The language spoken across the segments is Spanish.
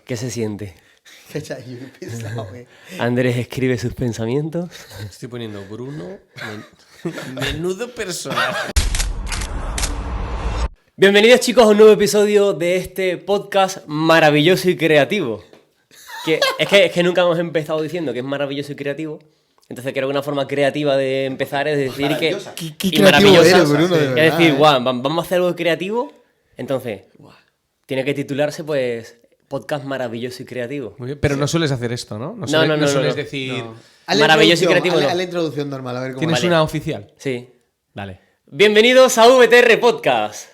¿Qué se siente? Yo he pensado, Andrés escribe sus pensamientos. Estoy poniendo Bruno. Menudo personaje. Bienvenidos, chicos, a un nuevo episodio de este podcast maravilloso y creativo. Es que nunca hemos empezado diciendo que es maravilloso y creativo. Entonces creo que una forma creativa de empezar es decir que... ¿Qué y creativo maravillosa. eres, Bruno, de Es verdad, decir, guau, vamos a hacer algo creativo. Entonces, tiene que titularse, pues, podcast maravilloso y creativo. Muy bien, pero no sueles hacer esto, ¿no? No, sueles no. decir... Maravilloso y creativo, Haz no. la introducción normal, a ver cómo ¿Tienes vale. una oficial? Sí. Dale. Bienvenidos a VTR Podcast.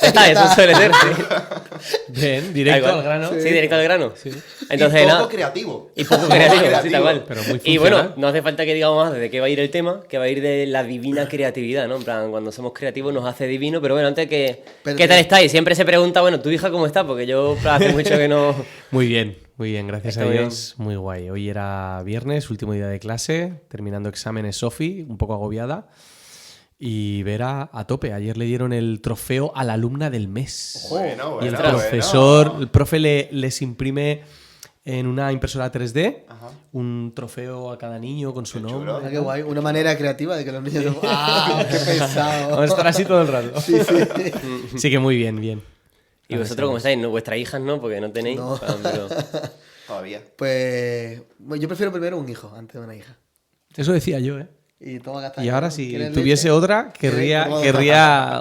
Ya está, eso suele ser. Sí. Bien, directo Da igual. al grano. Sí, directo al grano. Sí. Entonces, y poco nada. creativo. Y poco creativo, sí, tal cual. Pero muy y funcional. bueno, no hace falta que digamos más de qué va a ir el tema, que va a ir de la divina creatividad, ¿no? En plan, cuando somos creativos nos hace divino, pero bueno, antes que... Pero ¿Qué tal estáis? Siempre se pregunta, bueno, ¿tu hija cómo está? Porque yo hace mucho que no... Muy bien, gracias Está a muy Dios. Muy guay. Hoy era viernes, último día de clase, terminando exámenes Sofi, un poco agobiada. Y Vera a tope. Ayer le dieron el trofeo a la alumna del mes. Bueno, Y el bueno, profesor, bueno. el profe les imprime en una impresora 3D Ajá. un trofeo a cada niño con su Qué nombre. chulo. Ah, qué guay. Una manera creativa de que los niños... ¡Ah, qué pesado! Vamos a estar así todo el rato. Sí. Sí que muy bien. ¿Y vosotros cómo estáis? ¿No? Vuestras hijas no, porque no tenéis. No. Pero... Todavía. Pues... bueno, yo prefiero primero un hijo antes de una hija. Eso decía yo, ¿eh? Y toma castaña. Y ahora ¿no? si ¿Quieres tuviese leche? otra, querría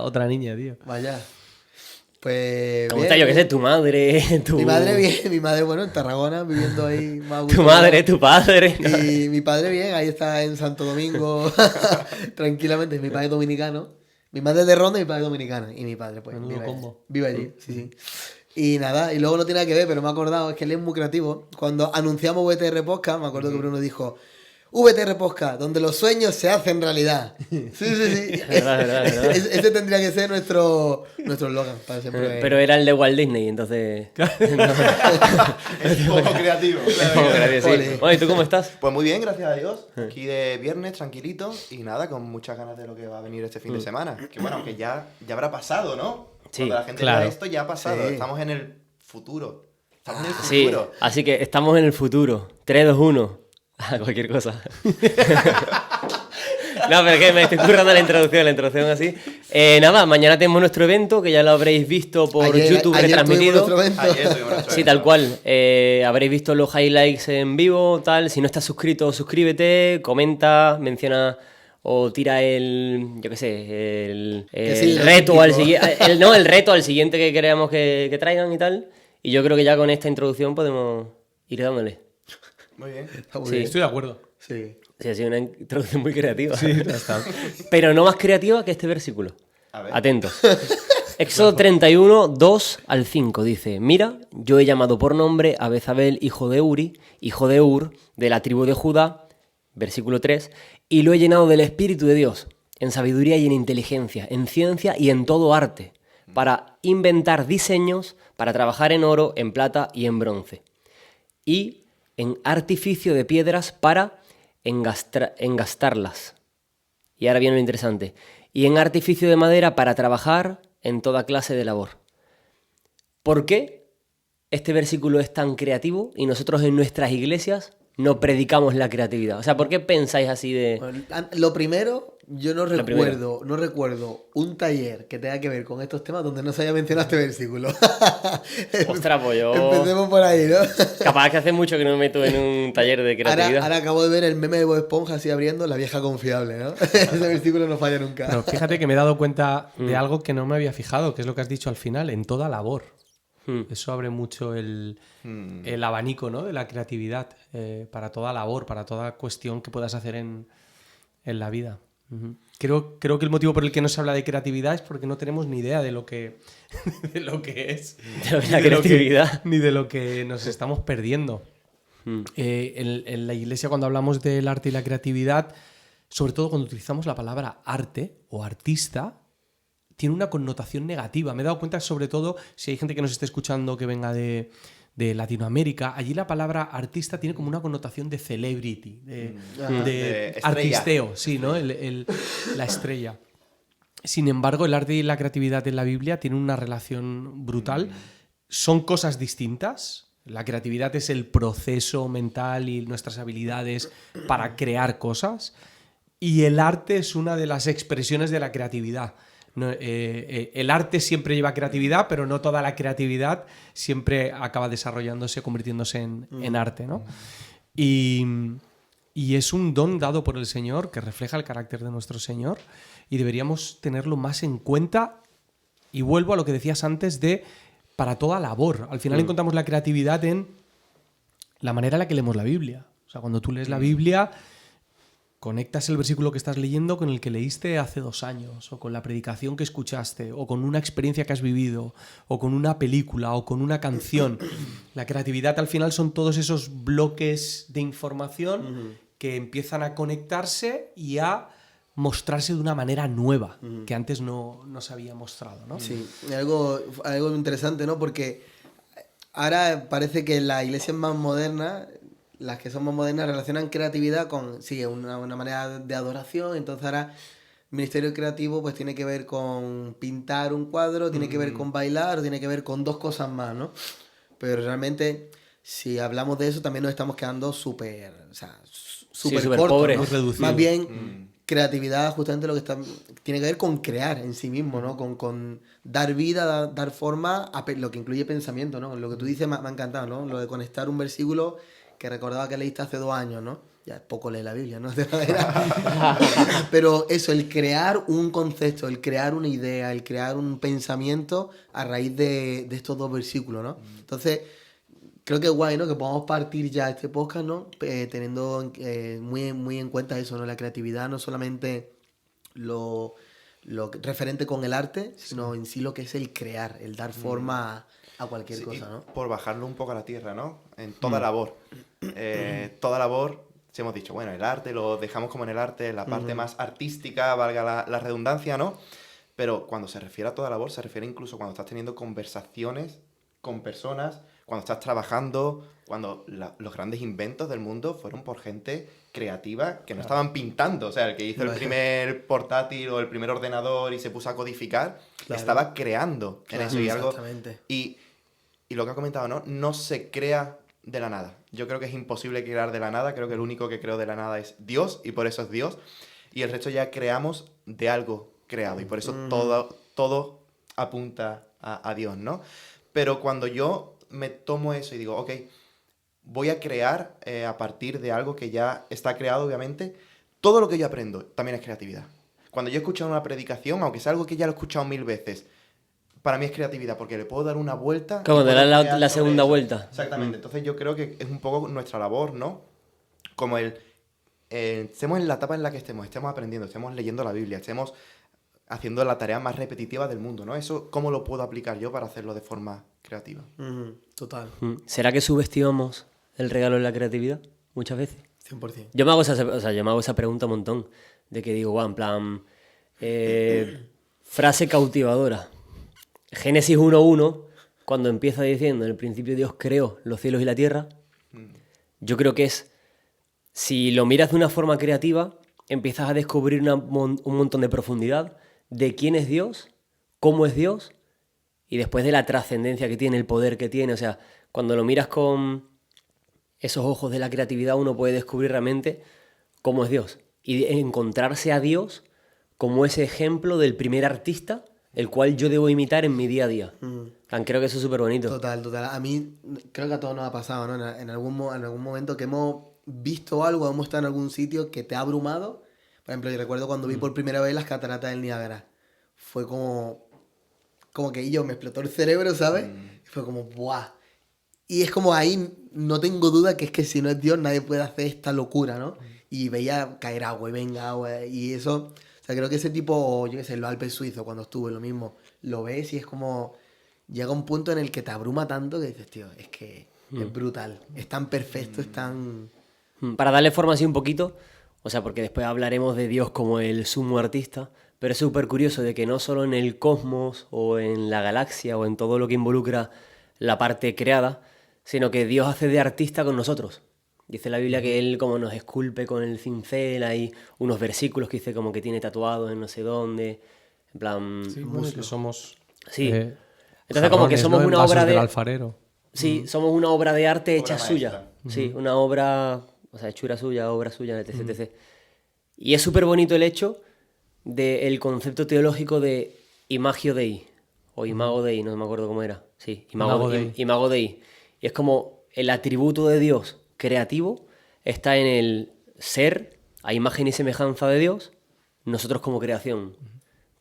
otra niña, tío. Vaya. Pues... ¿Cómo bien, está? Yo qué sé, bien. tu madre, tu... Mi madre bien, mi madre, bueno, en Tarragona, viviendo ahí más a gusto. Tu madre, tu padre. Y mi padre bien, ahí está en Santo Domingo, tranquilamente. Mi padre es dominicano. Mi madre es de Ronda y mi padre es dominicano. Y mi padre, pues, Menudo combo. vive allí, sí. Y nada, y luego no tiene nada que ver, pero me he acordado, es que él es muy creativo. Cuando anunciamos VTR Podcast, me acuerdo que Bruno dijo... VTR Podcast, donde los sueños se hacen realidad. Sí. Verdad. Ese tendría que ser nuestro eslogan para siempre. Pero era el de Walt Disney, entonces... Es poco creativo. Es como creativo, sí. Ole. Bueno, ¿y tú cómo estás? Pues muy bien, gracias a Dios. Aquí de viernes, tranquilito. Y nada, con muchas ganas de lo que va a venir este fin de semana. Que bueno, aunque ya habrá pasado, ¿no? Sí, Cuando la gente claro. vea esto, ya ha pasado. Sí. Estamos en el futuro. Estamos en el Sí, futuro. así que estamos en el futuro. 3, 2, 1. Cualquier cosa. No, pero es que me estoy currando la introducción así. Nada, mañana tenemos nuestro evento, que ya lo habréis visto por YouTube ayer retransmitido. tuvimos nuestro evento. Ayer tuvimos nuestro Sí, evento. tal cual. Habréis visto los highlights en vivo, tal. Si no estás suscrito, suscríbete, comenta, menciona o tira yo qué sé, el sí, lo reto al típico. siguiente, el reto al siguiente que queramos que traigan y tal. Y yo creo que ya con esta introducción podemos ir dándole. Muy bien. Está muy Sí. bien. Estoy de acuerdo. Sí. Sí, ha sido una introducción muy creativa. Sí, ya está. Pero no más creativa que este versículo. A ver. Atentos. Éxodo 31, 2 al 5 dice: Mira, yo he llamado por nombre a Bezabel, hijo de Uri, hijo de Ur, de la tribu de Judá, versículo 3, y lo he llenado del Espíritu de Dios, en sabiduría y en inteligencia, en ciencia y en todo arte, para inventar diseños, para trabajar en oro, en plata y en bronce, y en artificio de piedras para engastarlas. Y ahora viene lo interesante. Y en artificio de madera para trabajar en toda clase de labor. ¿Por qué este versículo es tan creativo y nosotros en nuestras iglesias no predicamos la creatividad? O sea, ¿por qué pensáis así de...? Bueno, lo primero, yo no Lo recuerdo un taller que tenga que ver con estos temas donde no se haya mencionado este versículo. Ostras, pues yo... Empecemos por ahí, ¿no? Capaz que hace mucho que no me meto en un taller de creatividad. Ahora acabo de ver el meme de Bob Esponja así abriendo la vieja confiable, ¿no? Ese versículo no falla nunca. Pero fíjate que me he dado cuenta de algo que no me había fijado, que es lo que has dicho al final, en toda labor. Eso abre mucho el abanico, ¿no? De la creatividad para toda labor, para toda cuestión que puedas hacer en la vida. Ujú. Creo que el motivo por el que no se habla de creatividad es porque no tenemos ni idea de lo que es. De lo que es la ni de lo que- creatividad. ni de lo que nos estamos perdiendo. En la iglesia, cuando hablamos del arte y la creatividad, sobre todo cuando utilizamos la palabra arte o artista, tiene una connotación negativa. Me he dado cuenta, sobre todo, si hay gente que nos esté escuchando que venga de Latinoamérica, allí la palabra artista tiene como una connotación de celebrity, de De estrella. artisteo, sí, ¿no? La estrella. Sin embargo, el arte y la creatividad en la Biblia tienen una relación brutal. Son cosas distintas. La creatividad es el proceso mental y nuestras habilidades para crear cosas. Y el arte es una de las expresiones de la creatividad. No, el arte siempre lleva creatividad, pero no toda la creatividad siempre acaba desarrollándose, convirtiéndose en arte, ¿no? Y es un don dado por el Señor que refleja el carácter de nuestro Señor y deberíamos tenerlo más en cuenta. Y vuelvo a lo que decías antes de para toda labor. Al final encontramos la creatividad en la manera en la que leemos la Biblia. O sea, cuando tú lees la Biblia, conectas el versículo que estás leyendo con el que leíste hace 2 años, o con la predicación que escuchaste, o con una experiencia que has vivido, o con una película, o con una canción. La creatividad al final son todos esos bloques de información que empiezan a conectarse y a mostrarse de una manera nueva, que antes no se había mostrado, ¿no? Sí, algo interesante, ¿no? Porque ahora parece que las iglesias más modernas, las que son más modernas, relacionan creatividad con, sí, una manera de adoración. Entonces ahora ministerio creativo pues tiene que ver con pintar un cuadro, tiene que ver con bailar, tiene que ver con 2 cosas más, ¿no? Pero realmente, si hablamos de eso, también nos estamos quedando súper, o sea, súper súper cortos, pobres. ¿no? Muy reducidos. Más bien, creatividad justamente lo que tiene que ver con crear en sí mismo, ¿no? Con dar vida, dar forma a lo que incluye pensamiento, ¿no? Lo que tú dices me ha encantado, ¿no? Lo de conectar un versículo que recordaba que leíste hace 2 años, ¿no? Ya poco lee la Biblia, ¿no? Pero eso, el crear un concepto, el crear una idea, el crear un pensamiento a raíz de estos 2 versículos, ¿no? Entonces, creo que es guay, ¿no? Que podamos partir ya este podcast, ¿no? Teniendo muy en cuenta eso, ¿no? La creatividad, no solamente lo referente con el arte, sino en sí lo que es el crear, el dar forma a cualquier cosa, ¿no? Por bajarlo un poco a la tierra, ¿no? En toda labor. Toda labor, si hemos dicho, bueno, el arte lo dejamos como en el arte, la parte más artística, valga la redundancia, ¿no? Pero cuando se refiere a toda labor, se refiere incluso cuando estás teniendo conversaciones con personas, cuando estás trabajando, cuando los grandes inventos del mundo fueron por gente creativa que no estaban pintando. O sea, el que hizo el primer portátil o el primer ordenador y se puso a codificar, estaba creando en eso. Y algo. Y lo que ha comentado, ¿no? No se crea de la nada. Yo creo que es imposible crear de la nada. Creo que el único que creó de la nada es Dios, y por eso es Dios. Y el resto ya creamos de algo creado. Y por eso todo apunta a Dios, ¿no? Pero cuando yo me tomo eso y digo, ok, voy a crear a partir de algo que ya está creado, obviamente, todo lo que yo aprendo también es creatividad. Cuando yo he escuchado una predicación, aunque sea algo que ya lo he escuchado 1000 veces, para mí es creatividad, porque le puedo dar una vuelta. Como de la sobre segunda eso. vuelta. Exactamente. Entonces yo creo que es un poco nuestra labor, ¿no? Como estemos en la etapa en la que estemos aprendiendo, estemos leyendo la Biblia, estemos haciendo la tarea más repetitiva del mundo, ¿no? Eso, ¿cómo lo puedo aplicar yo para hacerlo de forma creativa? Total. ¿Será que subestimamos el regalo de la creatividad muchas veces? 100%. Yo me hago esa pregunta un montón, de que digo, en plan, frase cautivadora. Génesis 1:1, cuando empieza diciendo, en el principio Dios creó los cielos y la tierra, yo creo que es, si lo miras de una forma creativa, empiezas a descubrir un montón de profundidad de quién es Dios, cómo es Dios, y después de la trascendencia que tiene, el poder que tiene. O sea, cuando lo miras con esos ojos de la creatividad, uno puede descubrir realmente cómo es Dios. Y encontrarse a Dios como ese ejemplo del primer artista, el cual yo debo imitar en mi día a día. Creo que eso es súper bonito. Total. A mí creo que a todos nos ha pasado, ¿no? En algún momento que hemos visto algo, hemos estado en algún sitio que te ha abrumado. Por ejemplo, yo recuerdo cuando vi por primera vez las cataratas del Niágara. Fue como que me explotó el cerebro, ¿sabes? Y fue como, ¡buah! Y es como ahí, no tengo duda que es que si no es Dios, nadie puede hacer esta locura, ¿no? Y veía caer agua y venga agua. Y eso, o sea, creo que ese tipo, yo qué sé, los Alpes suizos, cuando estuve, lo mismo, lo ves y es como, llega un punto en el que te abruma tanto que dices, tío, es que es brutal. Es tan perfecto, es tan... Para darle forma así un poquito, o sea, porque después hablaremos de Dios como el sumo artista, pero es súper curioso de que no solo en el cosmos o en la galaxia o en todo lo que involucra la parte creada, sino que Dios hace de artista con nosotros. Dice la Biblia que Él como nos esculpe con el cincel, hay unos versículos que dice como que tiene tatuados en no sé dónde, en plan... Sí, bueno, que somos... Sí. Entonces como que somos ¿no? una Vasos obra del de... alfarero. Sí, somos una obra de arte Obra hecha maestra. suya. Sí, una obra, o sea, hechura suya, obra suya, etc, etc. Y es súper bonito el hecho del concepto teológico de imagio Dei, o imago Dei, no me acuerdo cómo era. Sí, Imago Dei. imago Dei. Y es como el atributo de Dios creativo está en el ser a imagen y semejanza de Dios, nosotros como creación.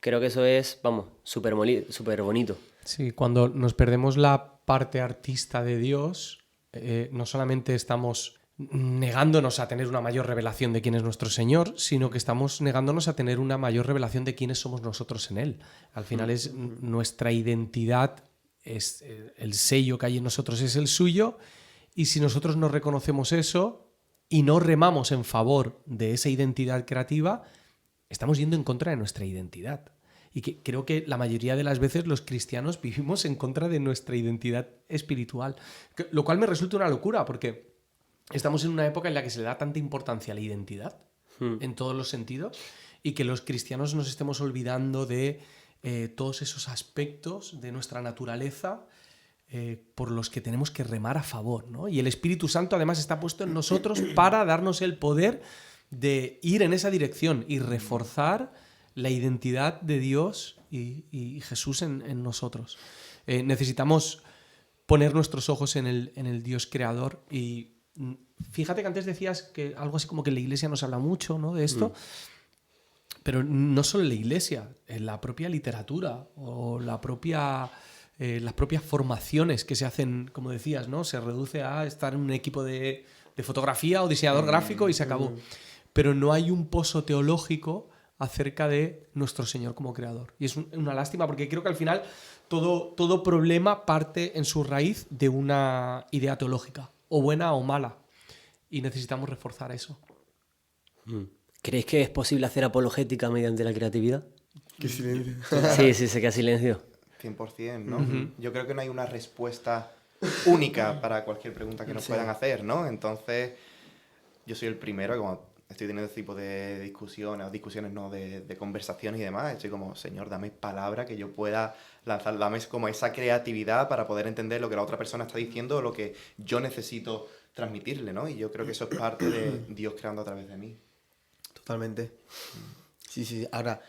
Creo que eso es, vamos, súper bonito. Sí, cuando nos perdemos la parte artista de Dios, no solamente estamos negándonos a tener una mayor revelación de quién es nuestro Señor, sino que estamos negándonos a tener una mayor revelación de quiénes somos nosotros en Él. Al final es nuestra identidad, es el sello que hay en nosotros es el suyo, y si nosotros no reconocemos eso y no remamos en favor de esa identidad creativa, estamos yendo en contra de nuestra identidad. Y que creo que la mayoría de las veces los cristianos vivimos en contra de nuestra identidad espiritual, lo cual me resulta una locura, porque estamos en una época en la que se le da tanta importancia a la identidad, en todos los sentidos, y que los cristianos nos estemos olvidando de todos esos aspectos de nuestra naturaleza por los que tenemos que remar a favor, ¿no? Y el Espíritu Santo además está puesto en nosotros para darnos el poder de ir en esa dirección y reforzar la identidad de Dios y Jesús en nosotros. Necesitamos poner nuestros ojos en el Dios creador. Y fíjate que antes decías que algo así como que la Iglesia nos habla mucho, ¿no?, de esto, pero no solo en la Iglesia, en la propia literatura o las propias formaciones que se hacen, como decías, ¿no? Se reduce a estar en un equipo de fotografía o diseñador gráfico y se acabó. Pero no hay un pozo teológico acerca de nuestro Señor como creador. Y es una lástima, porque creo que al final todo problema parte en su raíz de una idea teológica, o buena o mala. Y necesitamos reforzar eso. ¿Creéis que es posible hacer apologética mediante la creatividad? Qué silencio. Sí, se queda silencio. 100%, ¿no? Yo creo que no hay una respuesta única para cualquier pregunta que nos puedan hacer, ¿no? Entonces, yo soy el primero, como estoy teniendo este tipo de discusiones, ¿no?, de conversaciones y demás, estoy como, Señor, dame palabra que yo pueda lanzar, dame como esa creatividad para poder entender lo que la otra persona está diciendo o lo que yo necesito transmitirle, ¿no? Y yo creo que eso es parte de Dios creando a través de mí. Totalmente. Sí. Ahora,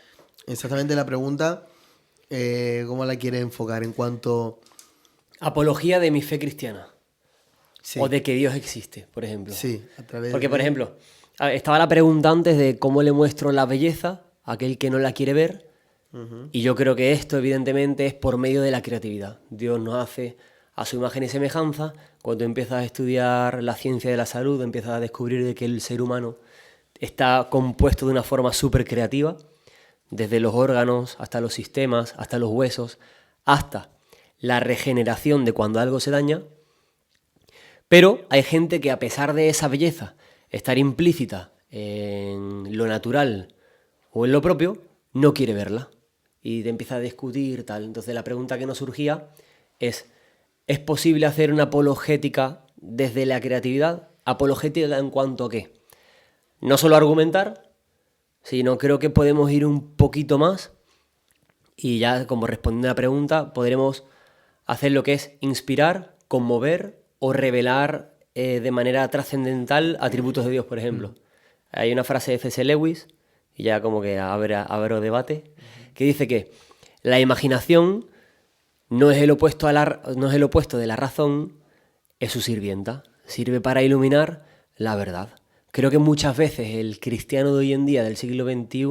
exactamente la pregunta, ¿cómo la quieres enfocar en cuanto...? Apología de mi fe cristiana. Sí. O de que Dios existe, por ejemplo. Sí, a través Porque, por ejemplo, estaba la pregunta antes de cómo le muestro la belleza a aquel que no la quiere ver. Y yo creo que esto, evidentemente, es por medio de la creatividad. Dios nos hace a su imagen y semejanza. Cuando empiezas a estudiar la ciencia de la salud, empiezas a descubrir de que el ser humano está compuesto de una forma súper creativa, desde los órganos hasta los sistemas, hasta los huesos, hasta la regeneración de cuando algo se daña. Pero hay gente que, a pesar de esa belleza estar implícita en lo natural o en lo propio, no quiere verla y te empieza a discutir tal. Entonces la pregunta que nos surgía ¿es posible hacer una apologética desde la creatividad? ¿Apologética en cuanto a qué? No solo argumentar, sino creo que podemos ir un poquito más y ya, como respondiendo a la pregunta, podremos hacer lo que es inspirar, conmover o revelar de manera trascendental atributos de Dios, por ejemplo. Hay una frase de C.S. Lewis, y ya como que abro debate, que dice que la imaginación no es el opuesto de la razón, es su sirvienta. Sirve para iluminar la verdad. Creo que muchas veces el cristiano de hoy en día, del siglo XXI,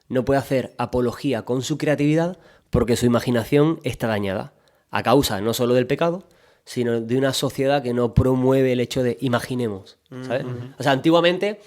no puede hacer apología con su creatividad porque su imaginación está dañada, a causa no solo del pecado, sino de una sociedad que no promueve el hecho de imaginemos, ¿sabes? O sea, antiguamente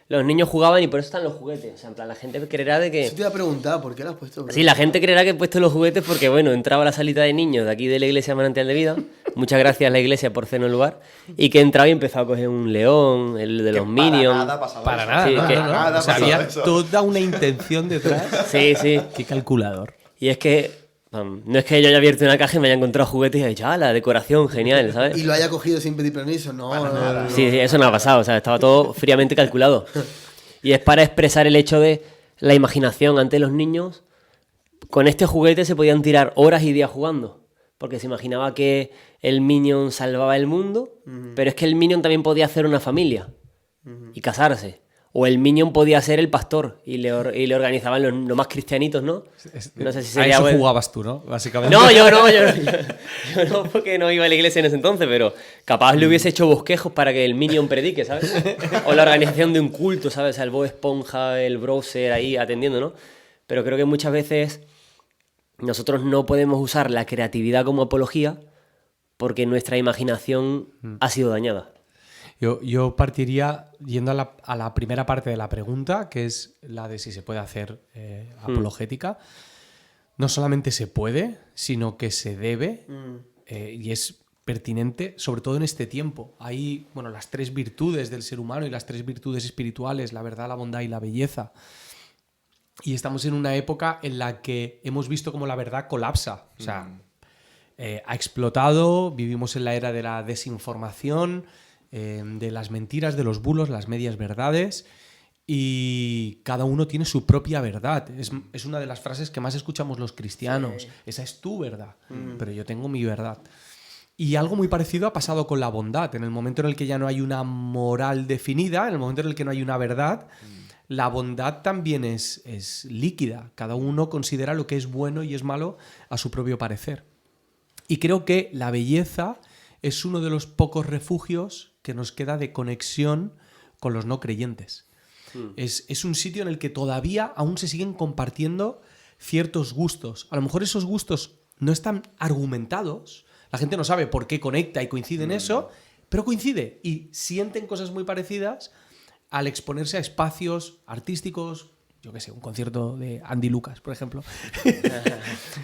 los niños jugaban y por eso están los juguetes. O sea, en plan, la gente creerá de que... Eso te iba a preguntar, ¿por qué lo has puesto? Sí, la gente creerá que he puesto los juguetes porque, bueno, entraba a la salita de niños de aquí de la iglesia Manantial de Vida. Muchas gracias a la iglesia por cedernos el lugar. Y que entraba y empezaba a coger un león, el de los Minions. Para nada, Sí, no, que- no, no. nada O sea, pasaba había eso. toda una intención detrás. Sí. Qué calculador. Y es que... no es que yo haya abierto una caja y me haya encontrado juguetes y haya dicho, ¡ah, la decoración, genial! ¿Sabes? Y lo haya cogido sin pedir permiso, no. Sí, eso no ha pasado, o sea, estaba todo fríamente calculado. Y es para expresar el hecho de la imaginación ante los niños. Con este juguete se podían tirar horas y días jugando. porque se imaginaba que el Minion salvaba el mundo, pero es que el Minion también podía hacer una familia y casarse. O el Minion podía ser el pastor y le organizaban los más cristianitos, ¿no? No sé si sería... A eso jugabas tú, ¿no? Básicamente. No, yo no, porque no iba a la iglesia en ese entonces, pero capaz le hubiese hecho bosquejos para que el Minion predique, ¿sabes? O la organización de un culto, ¿sabes? O sea, el Bob Esponja, el browser ahí atendiendo, ¿no? Pero creo que muchas veces nosotros no podemos usar la creatividad como apología porque nuestra imaginación ha sido dañada. Yo partiría yendo a la primera parte de la pregunta, que es la de si se puede hacer apologética. No solamente se puede, sino que se debe y es pertinente, sobre todo en este tiempo. Hay, bueno, las 3 virtudes del ser humano y las 3 virtudes espirituales, la verdad, la bondad y la belleza. Y estamos en una época en la que hemos visto cómo la verdad colapsa. O sea, ha explotado, vivimos en la era de la desinformación, de las mentiras, de los bulos, las medias verdades, y cada uno tiene su propia verdad. Es una de las frases que más escuchamos los cristianos. Sí. Esa es tu verdad, pero yo tengo mi verdad. Y algo muy parecido ha pasado con la bondad. En el momento en el que ya no hay una moral definida, en el momento en el que no hay una verdad, la bondad también es líquida. Cada uno considera lo que es bueno y es malo a su propio parecer. Y creo que la belleza es uno de los pocos refugios que nos queda de conexión con los no creyentes. Es un sitio en el que todavía aún se siguen compartiendo ciertos gustos. A lo mejor esos gustos no están argumentados, la gente no sabe por qué conecta y coincide en eso, pero coincide y sienten cosas muy parecidas al exponerse a espacios artísticos, yo qué sé, un concierto de Andy Lucas, por ejemplo.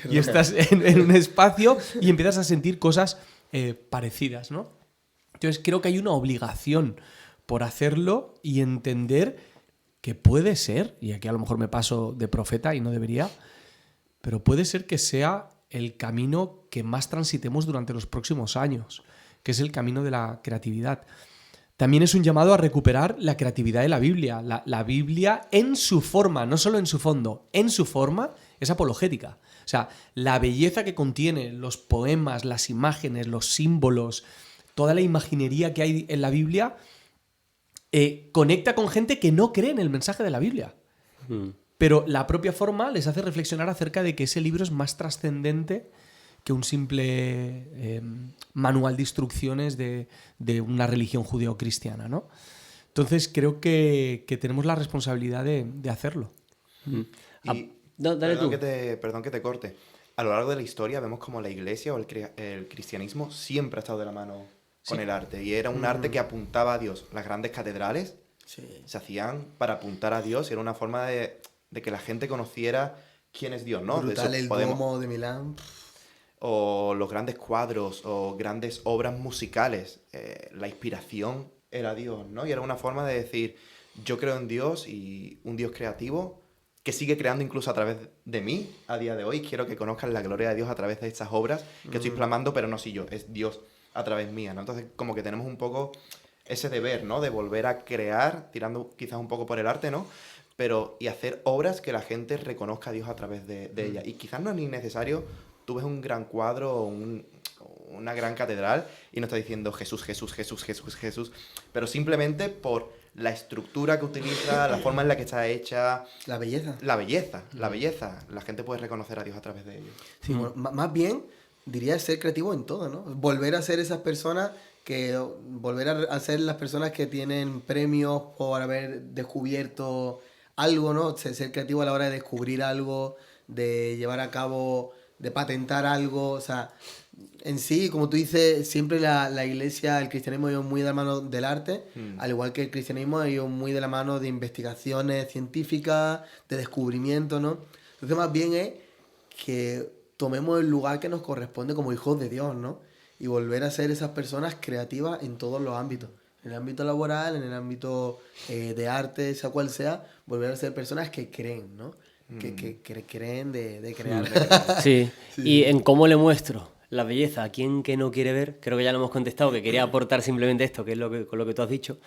Y estás en un espacio y empiezas a sentir cosas parecidas, ¿no? Entonces creo que hay una obligación por hacerlo y entender que puede ser, y aquí a lo mejor me paso de profeta y no debería, pero puede ser que sea el camino que más transitemos durante los próximos años, que es el camino de la creatividad. También es un llamado a recuperar la creatividad de la Biblia. La Biblia en su forma, no solo en su fondo, en su forma es apologética. O sea, la belleza que contiene, los poemas, las imágenes, los símbolos, toda la imaginería que hay en la Biblia, conecta con gente que no cree en el mensaje de la Biblia. Pero la propia forma les hace reflexionar acerca de que ese libro es más trascendente que un simple manual de instrucciones de una religión judeocristiana, ¿no? Entonces creo que tenemos la responsabilidad de hacerlo. Y, no, dale tú. Perdón que te corte. A lo largo de la historia vemos como la iglesia o el cristianismo siempre ha estado de la mano con el arte. Y era un arte que apuntaba a Dios. Las grandes catedrales se hacían para apuntar a Dios y era una forma de que la gente conociera quién es Dios, ¿no? Brutal, de eso el Duomo de Milán. O los grandes cuadros o grandes obras musicales. La inspiración era Dios, ¿no? Y era una forma de decir, yo creo en Dios y un Dios creativo que sigue creando incluso a través de mí a día de hoy. Quiero que conozcan la gloria de Dios a través de estas obras que estoy plasmando, pero no soy yo, es Dios a través mía, ¿no? Entonces como que tenemos un poco ese deber, ¿no? De volver a crear, tirando quizás un poco por el arte, ¿no? Pero y hacer obras que la gente reconozca a Dios a través de ellas. Y quizás no es ni necesario, tú ves un gran cuadro o una gran catedral y no está diciendo Jesús, Jesús, Jesús, Jesús, Jesús, pero simplemente por la estructura que utiliza, la forma en la que está hecha. La belleza. La belleza. La gente puede reconocer a Dios a través de ello. Sí, bueno, más bien diría ser creativo en todo, ¿no? Volver a ser esas personas volver a ser las personas que tienen premios por haber descubierto algo, ¿no? Ser creativo a la hora de descubrir algo, de llevar a cabo, de patentar algo, o sea, en sí, como tú dices, siempre la iglesia, el cristianismo ha ido muy de la mano del arte, al igual que el cristianismo ha ido muy de la mano de investigaciones científicas, de descubrimiento, ¿no? Entonces más bien es que tomemos el lugar que nos corresponde como hijos de Dios, ¿no? Y volver a ser esas personas creativas en todos los ámbitos. En el ámbito laboral, en el ámbito de arte, sea cual sea, volver a ser personas que creen, ¿no? Que creen de crear. Sí. Y en cómo le muestro la belleza a quien que no quiere ver, creo que ya lo hemos contestado, que quería aportar simplemente esto, que es con lo que tú has dicho,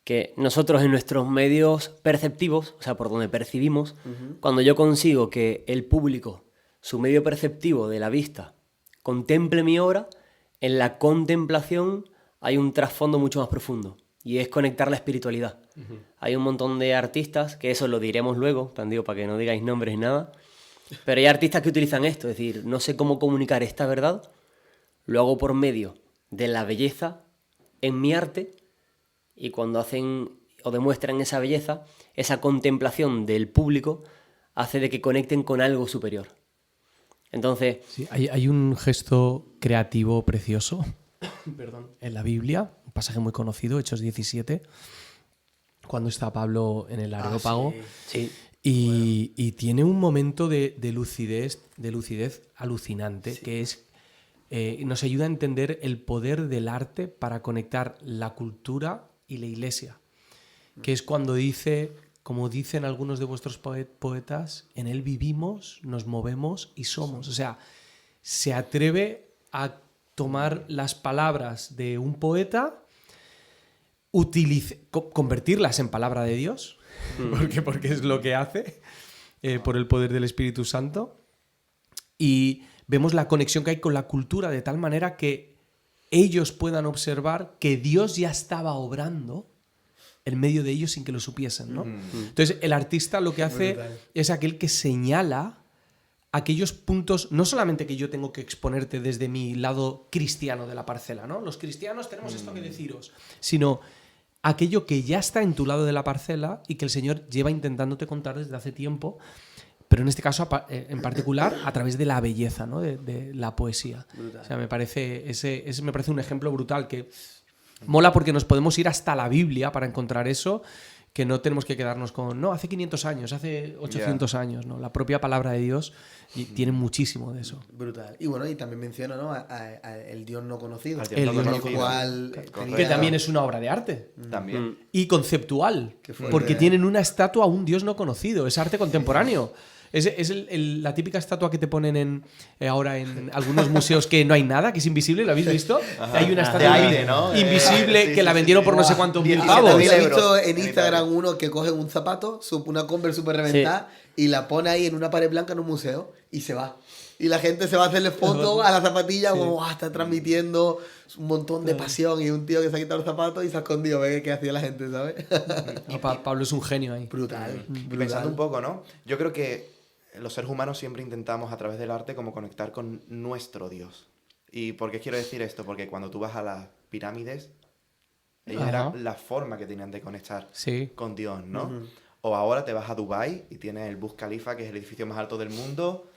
que nosotros en nuestros medios perceptivos, o sea, por donde percibimos, cuando yo consigo que el público, su medio perceptivo de la vista, contemple mi obra, en la contemplación hay un trasfondo mucho más profundo y es conectar la espiritualidad. Hay un montón de artistas, que eso lo diremos luego, para que no digáis nombres ni nada, pero hay artistas que utilizan esto, es decir, no sé cómo comunicar esta verdad, lo hago por medio de la belleza en mi arte, y cuando hacen o demuestran esa belleza, esa contemplación del público hace de que conecten con algo superior. Entonces... Sí, hay un gesto creativo precioso perdón, en la Biblia, un pasaje muy conocido, Hechos 17, cuando está Pablo en el Areópago. Sí. Y tiene un momento de lucidez alucinante, sí, que es nos ayuda a entender el poder del arte para conectar la cultura y la iglesia, que es cuando dice, como dicen algunos de vuestros poetas, en él vivimos, nos movemos y somos. O sea, se atreve a tomar las palabras de un poeta, convertirlas en palabra de Dios, porque es lo que hace, por el poder del Espíritu Santo, y vemos la conexión que hay con la cultura de tal manera que ellos puedan observar que Dios ya estaba obrando en medio de ellos sin que lo supiesen, ¿no? Entonces, el artista lo que hace es aquel que señala aquellos puntos, no solamente que yo tengo que exponerte desde mi lado cristiano de la parcela, ¿no? Los cristianos tenemos esto que deciros, sino aquello que ya está en tu lado de la parcela y que el Señor lleva intentándote contar desde hace tiempo, pero en este caso en particular a través de la belleza, ¿no? de la poesía. Brutal. O sea, me parece me parece un ejemplo brutal que mola porque nos podemos ir hasta la Biblia para encontrar eso, que no tenemos que quedarnos con, no, hace 500 años, hace 800 años, ¿no? La propia palabra de Dios tiene muchísimo de eso. Brutal. Y bueno, y también menciona, ¿no? el Dios no conocido. El Dios no conocido. Que también es una obra de arte. También. Y conceptual, porque tienen una estatua a un Dios no conocido, es arte contemporáneo. Es la típica estatua que te ponen ahora en algunos museos que no hay nada, que es invisible, ¿lo habéis visto? Ajá. Hay una estatua aire, ¿no? invisible que la vendieron por no sé cuántos mil También pavos. he visto en Instagram uno que coge un zapato, una Converse súper reventada, y la pone ahí en una pared blanca en un museo y se va. Y la gente se va a hacerle fotos a la zapatilla, como está transmitiendo un montón de pasión, y un tío que se ha quitado los zapatos y se ha escondido, ve qué hacía la gente, ¿sabes? Pablo es un genio ahí. Brutal. Y pensando un poco, ¿no? Yo creo que los seres humanos siempre intentamos a través del arte como conectar con nuestro Dios. ¿Y por qué quiero decir esto? Porque cuando tú vas a las pirámides, ellos eran la forma que tenían de conectar con Dios, ¿no? O ahora te vas a Dubái y tienes el Burj Khalifa, que es el edificio más alto del mundo,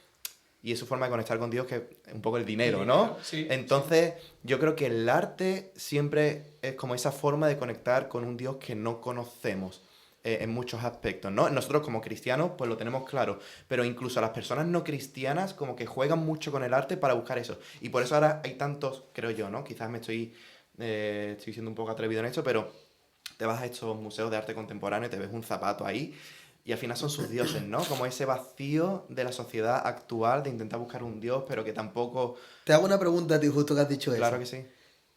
y es su forma de conectar con Dios, que es un poco el dinero, ¿no? Sí. Entonces, yo creo que el arte siempre es como esa forma de conectar con un Dios que no conocemos. En muchos aspectos, ¿no? Nosotros como cristianos pues lo tenemos claro, pero incluso las personas no cristianas como que juegan mucho con el arte para buscar eso, y por eso ahora hay tantos, creo yo, ¿no? Quizás me estoy siendo un poco atrevido en esto, pero te vas a estos museos de arte contemporáneo y te ves un zapato ahí y al final son sus dioses, ¿no? Como ese vacío de la sociedad actual de intentar buscar un dios, pero que tampoco... Te hago una pregunta a ti justo que has dicho eso. Claro que sí.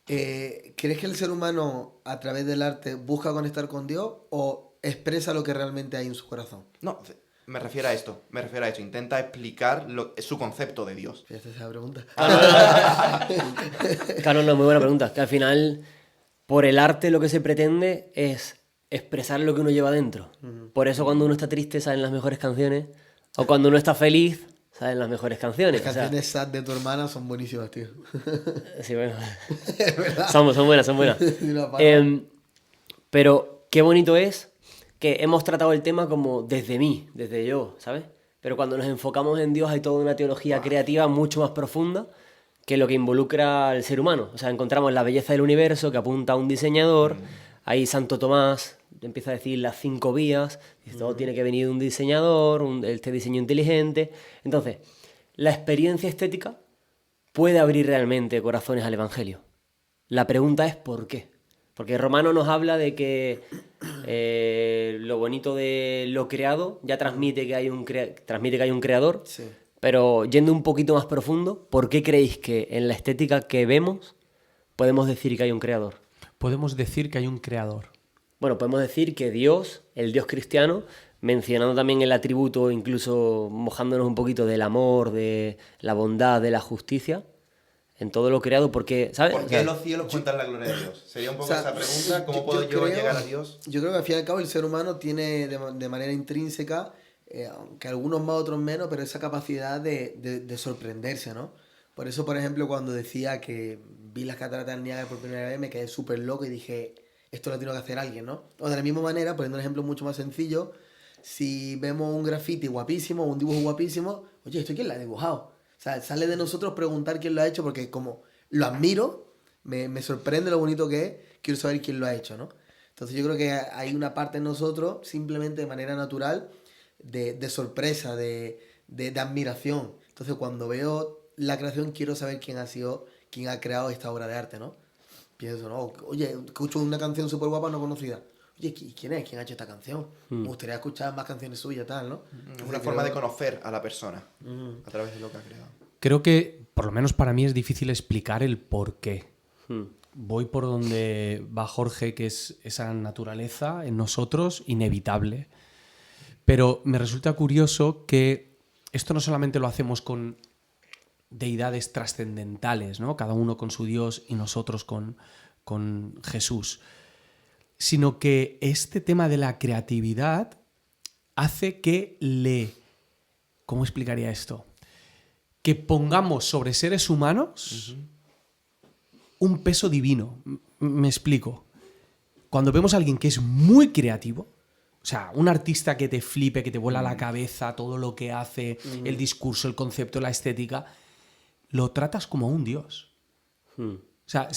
¿Crees que el ser humano a través del arte busca conectar con Dios o expresa lo que realmente hay en su corazón? No, me refiero a esto. Intenta explicar su concepto de Dios. Fíjate esa pregunta. Claro, no, muy buena pregunta. Que al final, por el arte lo que se pretende es expresar lo que uno lleva dentro. Por eso cuando uno está triste salen las mejores canciones, o cuando uno está feliz salen las mejores canciones. Las canciones sad de tu hermana son buenísimas, tío. Sí, bueno. son buenas. Pero qué bonito es que hemos tratado el tema como desde mí, desde yo, ¿sabes? Pero cuando nos enfocamos en Dios hay toda una teología creativa mucho más profunda que lo que involucra al ser humano. O sea, encontramos la belleza del universo que apunta a un diseñador, ahí Santo Tomás empieza a decir las 5 vías, dice, todo tiene que venir de un diseñador, este diseño inteligente. Entonces, la experiencia estética puede abrir realmente corazones al Evangelio. La pregunta es ¿por qué? Porque Romano nos habla de que lo bonito de lo creado ya transmite que hay un creador, Sí. pero yendo un poquito más profundo, ¿por qué creéis que en la estética que vemos podemos decir que hay un creador? Podemos decir que hay un creador. Bueno, podemos decir que Dios, el Dios cristiano, mencionando también el atributo, incluso mojándonos un poquito del amor, de la bondad, de la justicia, en todo lo creado, porque, ¿sabes? ¿Por O qué sea, los cielos cuentan la gloria de Dios? Sería un poco O sea, esa pregunta, ¿cómo yo puedo yo creo- llegar a Dios? Yo creo que al fin y al cabo el ser humano tiene de manera intrínseca, aunque algunos más, otros menos, pero esa capacidad de sorprenderse, ¿no? Por eso, por ejemplo, cuando decía que vi las cataratas del Niágara por primera vez, me quedé súper loco y dije, esto lo tiene que hacer alguien, ¿no? O de la misma manera, poniendo un ejemplo mucho más sencillo, si vemos un graffiti guapísimo, un dibujo guapísimo, oye, ¿esto quién lo ha dibujado? O sea, sale de nosotros preguntar quién lo ha hecho porque como lo admiro, me sorprende lo bonito que es, quiero saber quién lo ha hecho, ¿no? Entonces yo creo que hay una parte en nosotros, simplemente de manera natural, de sorpresa, de admiración. Entonces cuando veo la creación quiero saber quién ha sido, quién ha creado esta obra de arte, ¿no? Pienso, ¿no? Oye, escucho una canción súper guapa no conocida. Oye, ¿quién es? ¿Quién ha hecho esta canción? Me gustaría escuchar más canciones suyas, tal, ¿no? Es una forma de conocer a la persona a través de lo que ha creado. Creo que, por lo menos para mí, es difícil explicar el por qué. hmm, Voy por donde va Jorge, que es esa naturaleza en nosotros inevitable. Pero me resulta curioso que esto no solamente lo hacemos con deidades trascendentales, ¿no? Cada uno con su Dios y nosotros con Jesús, sino que este tema de la creatividad hace que ¿cómo explicaría esto? Que pongamos sobre seres humanos un peso divino. Me explico. Cuando vemos a alguien que es muy creativo, o sea, un artista que te flipe, que te vuela la cabeza, todo lo que hace, el discurso, el concepto, la estética, lo tratas como a un dios. hmm. O sea,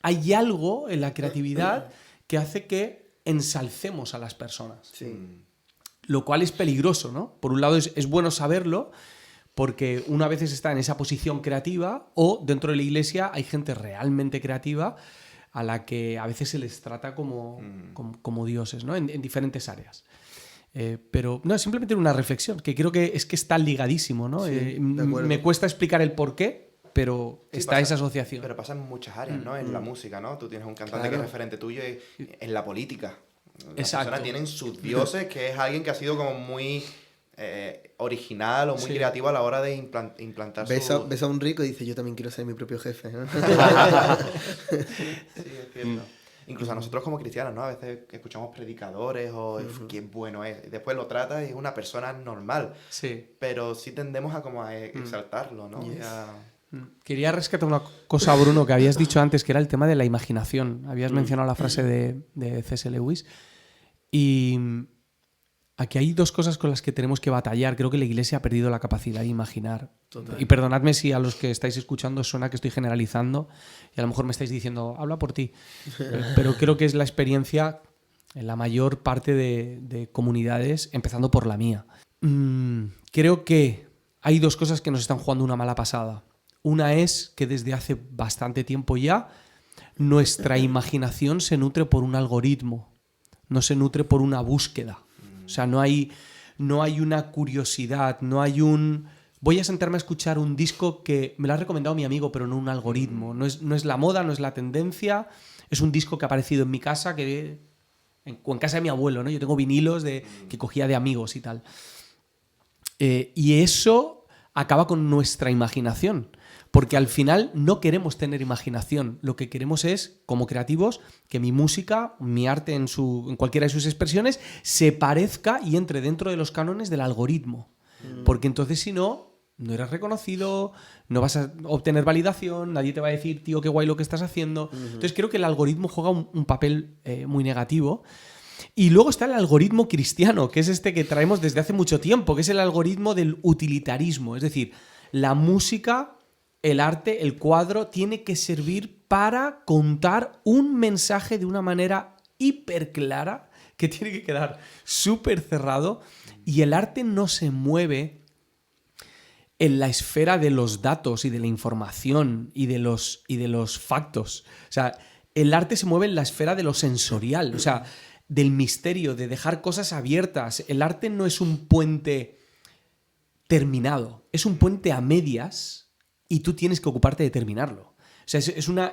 hay algo en la creatividad que hace que ensalcemos a las personas. Sí. Lo cual es peligroso, ¿no? Por un lado es bueno saberlo, porque una vez está en esa posición creativa, o dentro de la iglesia hay gente realmente creativa a la que a veces se les trata como dioses, ¿no? En diferentes áreas. Pero no, es simplemente una reflexión, que creo que está ligadísimo, ¿no? Sí, de acuerdo. Me cuesta explicar el por qué, pero Sí, está pasa- esa asociación. Pero pasa en muchas áreas, ¿no? En la música, ¿no? Tú tienes un cantante Claro. que es referente tuyo y en la política. Las Exacto. personas tienen sus dioses, que es alguien que ha sido como muy original o muy Sí. creativo a la hora de implantar Ves a un rico y dice, yo también quiero ser mi propio jefe, ¿no? Sí, es cierto. Incluso a nosotros como cristianos, ¿no? A veces escuchamos predicadores o qué bueno es. Y después lo tratas y es una persona normal. Sí. Pero sí tendemos a como a exaltarlo, ¿no? Y Quería rescatar una cosa, Bruno, que habías dicho antes, que era el tema de la imaginación. Habías mencionado la frase de C.S. Lewis. Y aquí hay dos cosas con las que tenemos que batallar. Creo que la Iglesia ha perdido la capacidad de imaginar. Total. Y perdonadme si a los que estáis escuchando suena que estoy generalizando y a lo mejor me estáis diciendo, habla por ti. Pero creo que es la experiencia en la mayor parte de comunidades, empezando por la mía. Creo que hay dos cosas que nos están jugando una mala pasada. Una es que desde hace bastante tiempo ya nuestra imaginación se nutre por un algoritmo, no se nutre por una búsqueda. O sea, no hay una curiosidad, no hay un... Voy a sentarme a escuchar un disco que me lo ha recomendado mi amigo, pero no un algoritmo. No es la moda, no es la tendencia. Es un disco que ha aparecido en mi casa, o en casa de mi abuelo, ¿no? Yo tengo vinilos que cogía de amigos y tal. Y eso acaba con nuestra imaginación. Porque al final no queremos tener imaginación. Lo que queremos es, como creativos, que mi música, mi arte en cualquiera de sus expresiones, se parezca y entre dentro de los cánones del algoritmo. Porque entonces, si no eres reconocido, no vas a obtener validación, nadie te va a decir, tío, qué guay lo que estás haciendo. Entonces creo que el algoritmo juega un papel muy negativo. Y luego está el algoritmo cristiano, que es este que traemos desde hace mucho tiempo, que es el algoritmo del utilitarismo. Es decir, la música, el arte, el cuadro, tiene que servir para contar un mensaje de una manera hiper clara, que tiene que quedar súper cerrado, y el arte no se mueve en la esfera de los datos y de la información y de los factos. O sea, el arte se mueve en la esfera de lo sensorial, o sea, del misterio, de dejar cosas abiertas. El arte no es un puente terminado, es un puente a medias y tú tienes que ocuparte de terminarlo. O sea,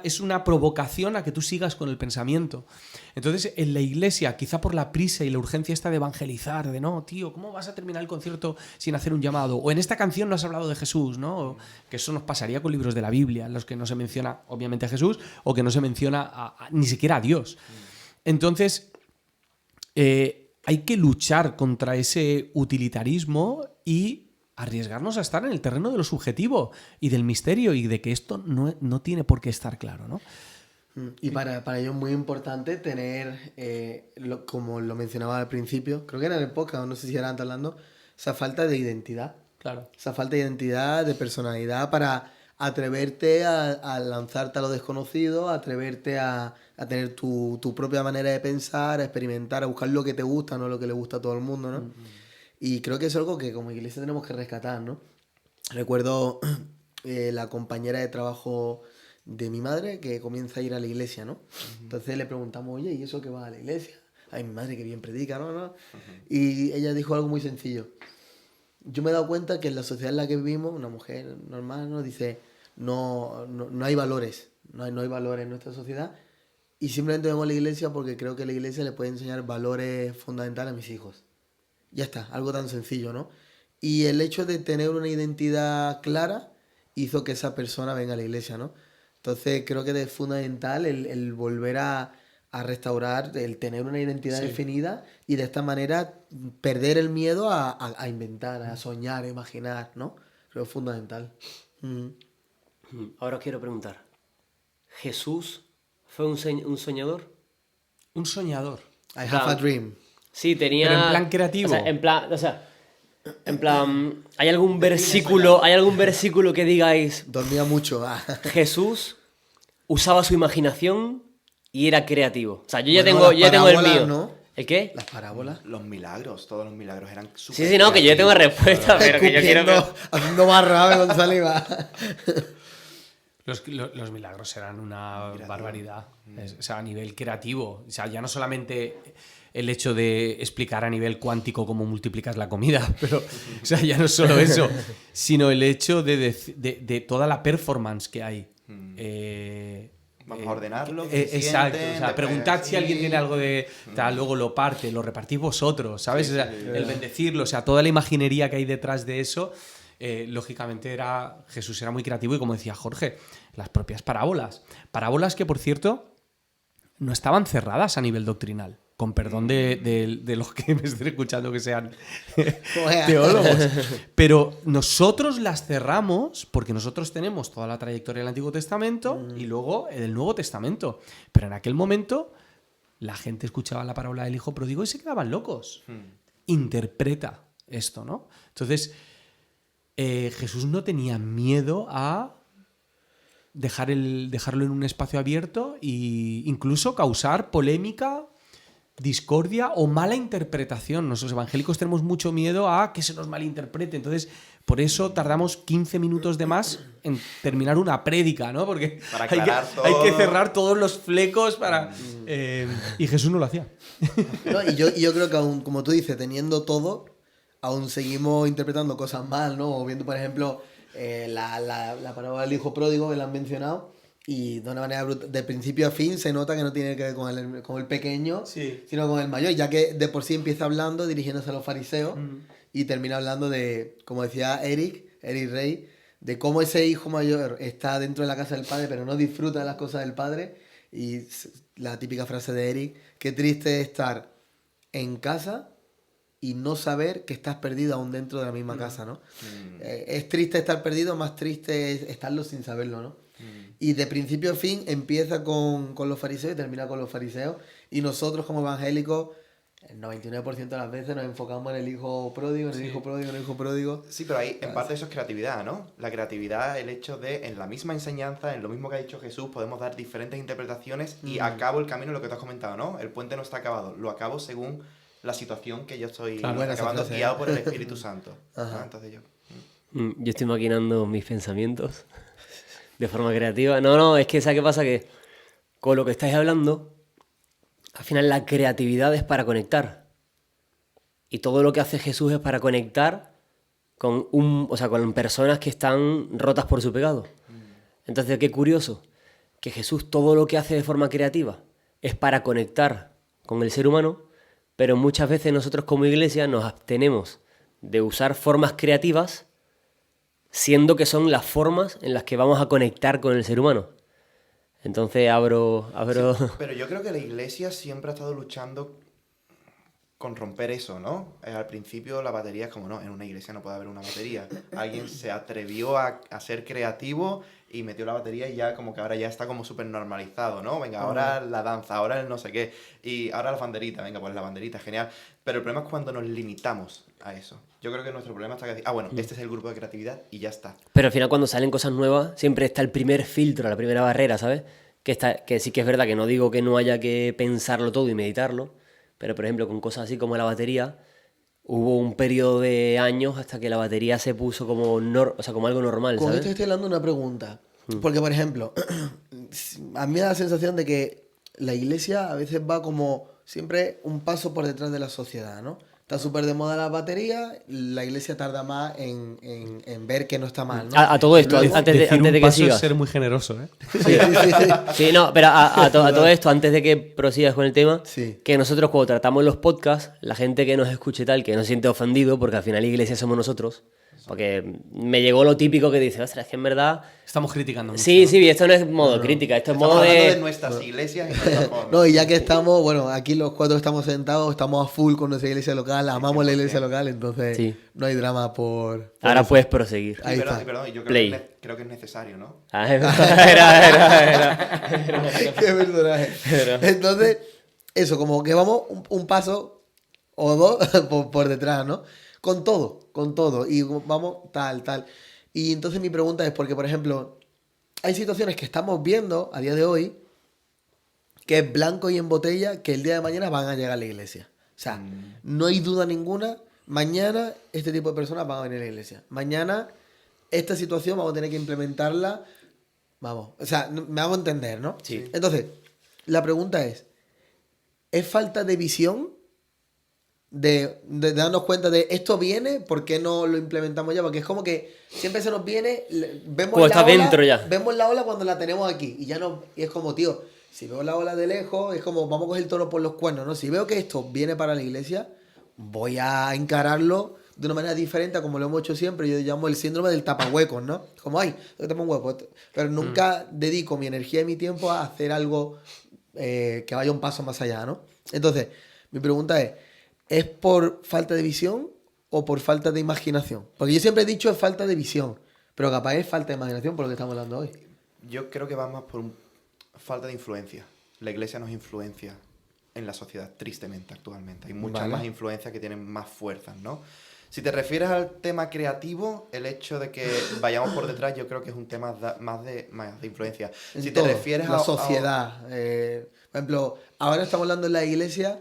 es una provocación a que tú sigas con el pensamiento. Entonces, en la iglesia, quizá por la prisa y la urgencia esta de evangelizar, de no, tío, ¿cómo vas a terminar el concierto sin hacer un llamado? O en esta canción no has hablado de Jesús, ¿no? O que eso nos pasaría con libros de la Biblia, en los que no se menciona, obviamente, a Jesús, o que no se menciona ni siquiera a Dios. Entonces, hay que luchar contra ese utilitarismo y arriesgarnos a estar en el terreno de lo subjetivo y del misterio y de que esto no tiene por qué estar claro, ¿no? Y para ello es muy importante tener, como lo mencionaba al principio, creo que era en el podcast, no sé si era antes hablando, esa falta de identidad. Claro. Esa falta de identidad, de personalidad para atreverte a lanzarte a lo desconocido, atreverte a tener tu propia manera de pensar, a experimentar, a buscar lo que te gusta, no lo que le gusta a todo el mundo, ¿no? Y creo que es algo que como iglesia tenemos que rescatar, ¿no? Recuerdo la compañera de trabajo de mi madre que comienza a ir a la iglesia, ¿no? Entonces le preguntamos, oye, ¿y eso que va a la iglesia? Ay, mi madre que bien predica, ¿no? Y ella dijo algo muy sencillo. Yo me he dado cuenta que en la sociedad en la que vivimos, una mujer normal, ¿no? Dice, no hay valores, no hay valores en nuestra sociedad y simplemente vengo a la iglesia porque creo que la iglesia le puede enseñar valores fundamentales a mis hijos. Ya está, algo tan sencillo, ¿no? Y el hecho de tener una identidad clara hizo que esa persona venga a la iglesia, ¿no? Entonces creo que es fundamental el volver a restaurar, el tener una identidad definida y de esta manera perder el miedo a inventar, a soñar, a imaginar, ¿no? Creo que es fundamental. Ahora os quiero preguntar, ¿Jesús fue un soñador? Un soñador. I have a dream. Sí, tenía... Pero en plan creativo. En plan, ¿hay algún versículo que digáis Dormía mucho. Jesús usaba su imaginación y era creativo? O sea, yo ya Bueno, tengo el las parábolas, mío. ¿no? ¿El qué? Las parábolas. Los milagros, todos los milagros eran súper Sí, no, que yo ya tengo respuesta, pero que yo quiero... Haciendo barra con saliva. Los milagros eran una barbaridad. O sea, a nivel creativo. O sea, ya no solamente el hecho de explicar a nivel cuántico cómo multiplicas la comida, pero o sea, ya no es solo eso, sino el hecho de toda la performance que hay. Vamos a ordenarlo. Exacto. O sea, preguntad si alguien tiene algo de tal, luego lo parte, lo repartís vosotros, ¿sabes? O sea, el bendecirlo, o sea, toda la imaginería que hay detrás de eso. Lógicamente Jesús era muy creativo y como decía Jorge, las propias parábolas que por cierto no estaban cerradas a nivel doctrinal, con perdón de los que me estén escuchando que sean teólogos, pero nosotros las cerramos porque nosotros tenemos toda la trayectoria del Antiguo Testamento y luego el Nuevo Testamento, pero en aquel momento la gente escuchaba la parábola del hijo pródigo y se quedaban locos. Interpreta esto, ¿no? Entonces Jesús no tenía miedo a dejarlo en un espacio abierto e incluso causar polémica, discordia o mala interpretación. Nosotros evangélicos tenemos mucho miedo a que se nos malinterprete. Entonces, por eso tardamos 15 minutos de más en terminar una prédica, ¿no? Porque hay que cerrar todos los flecos para... y Jesús no lo hacía. No, y yo creo que aún, como tú dices, teniendo todo, aún seguimos interpretando cosas mal, ¿no? O viendo, por ejemplo, la parábola del hijo pródigo que la han mencionado y de una manera brutal, de principio a fin se nota que no tiene que ver con el pequeño, sino con el mayor, ya que de por sí empieza hablando, dirigiéndose a los fariseos y termina hablando de, como decía Eric Rey, de cómo ese hijo mayor está dentro de la casa del padre pero no disfruta de las cosas del padre y la típica frase de Eric, qué triste es estar en casa y no saber que estás perdido aún dentro de la misma casa, ¿no? Es triste estar perdido, más triste es estarlo sin saberlo, ¿no? Y de principio a fin empieza con los fariseos y termina con los fariseos. Y nosotros como evangélicos, el 99% de las veces nos enfocamos en el hijo pródigo, en el hijo pródigo, en el hijo pródigo. Sí, pero ahí en parte eso es creatividad, ¿no? La creatividad, el hecho de, en la misma enseñanza, en lo mismo que ha dicho Jesús, podemos dar diferentes interpretaciones y acabo el camino, lo que tú has comentado, ¿no? El puente no está acabado, lo acabo según la situación que yo estoy acabando, guiado por el Espíritu Santo. Entonces yo estoy maquinando mis pensamientos de forma creativa. No, es que ¿sabes qué pasa? Que con lo que estáis hablando, al final la creatividad es para conectar. Y todo lo que hace Jesús es para conectar con personas que están rotas por su pecado. Entonces, qué curioso que Jesús todo lo que hace de forma creativa es para conectar con el ser humano, pero muchas veces nosotros como iglesia nos abstenemos de usar formas creativas, siendo que son las formas en las que vamos a conectar con el ser humano. Entonces abro... Sí, pero yo creo que la iglesia siempre ha estado luchando con romper eso, ¿no? Al principio la batería es como, no, en una iglesia no puede haber una batería. Alguien se atrevió a ser creativo y metió la batería y ya como que ahora ya está como súper normalizado, ¿no? Venga, ahora la danza, ahora el no sé qué, y ahora la banderita, venga, pues la banderita, genial. Pero el problema es cuando nos limitamos a eso. Yo creo que nuestro problema está que decir, bueno, este es el grupo de creatividad y ya está. Pero al final cuando salen cosas nuevas siempre está el primer filtro, la primera barrera, ¿sabes? Que sí que es verdad que no digo que no haya que pensarlo todo y meditarlo, pero por ejemplo con cosas así como la batería, hubo un periodo de años hasta que la batería se puso como, como algo normal, Con ¿sabes? esto estoy hablando de una pregunta. Porque, por ejemplo, a mí me da la sensación de que la iglesia a veces va como siempre un paso por detrás de la sociedad, ¿no? Está súper de moda la batería, la iglesia tarda más en ver que no está mal, ¿no? A todo esto, Luego- antes de Decir un que paso sigas. es ser muy generoso, ¿eh? Sí, sí, sí. Sí, no, pero a todo esto, antes de que prosigas con el tema, Sí. que nosotros cuando tratamos los podcasts, la gente que nos escuche tal, que no se siente ofendido, porque al final la iglesia somos nosotros, porque me llegó lo típico que dice, ostras, es que en verdad... Estamos criticando mucho. Sí, sí, esto no es modo crítica, esto es Estamos modo hablando de... de nuestras iglesias y nuestras formas. No, y ya que estamos, bueno, aquí los cuatro estamos sentados, estamos a full con nuestra iglesia local, amamos la iglesia local, entonces Sí. no hay drama por Ahora eso. puedes proseguir. Ahí Perdón, está. perdón, yo Play. creo que es necesario, ¿no? Ah, era. Qué personaje. Entonces, eso, como que vamos un paso o dos por detrás, ¿no? Con todo. Y vamos tal. Y entonces mi pregunta es, porque por ejemplo, hay situaciones que estamos viendo a día de hoy que es blanco y en botella que el día de mañana van a llegar a la iglesia. O sea, no hay duda ninguna, mañana este tipo de personas van a venir a la iglesia. Mañana esta situación vamos a tener que implementarla. Vamos, o sea, me hago entender, ¿no? Sí. Entonces, la pregunta ¿es falta de visión? De darnos cuenta de esto viene, ¿por qué no lo implementamos ya? Porque es como que siempre se nos viene, vemos Como la está ola, dentro ya. vemos la ola cuando la tenemos aquí y ya no, y es como, tío, si veo la ola de lejos, es como, vamos a coger el toro por los cuernos, ¿no? Si veo que esto viene para la iglesia, voy a encararlo de una manera diferente a como lo hemos hecho siempre. Yo llamo el síndrome del tapahuecos, ¿no? Como, ay, tengo que tapar un hueco. Pero nunca dedico mi energía y mi tiempo a hacer algo que vaya un paso más allá, ¿no? Entonces, mi pregunta ¿es por falta de visión o por falta de imaginación? Porque yo siempre he dicho es falta de visión, pero capaz es falta de imaginación por lo que estamos hablando hoy. Yo creo que va más por falta de influencia. La iglesia nos influencia en la sociedad, tristemente, actualmente. Hay muchas Vale. más influencias que tienen más fuerzas, ¿no? Si te refieres al tema creativo, el hecho de que vayamos por detrás, yo creo que es un tema más de influencia. En Si todo, te refieres la sociedad. Por ejemplo, ahora estamos hablando en la iglesia.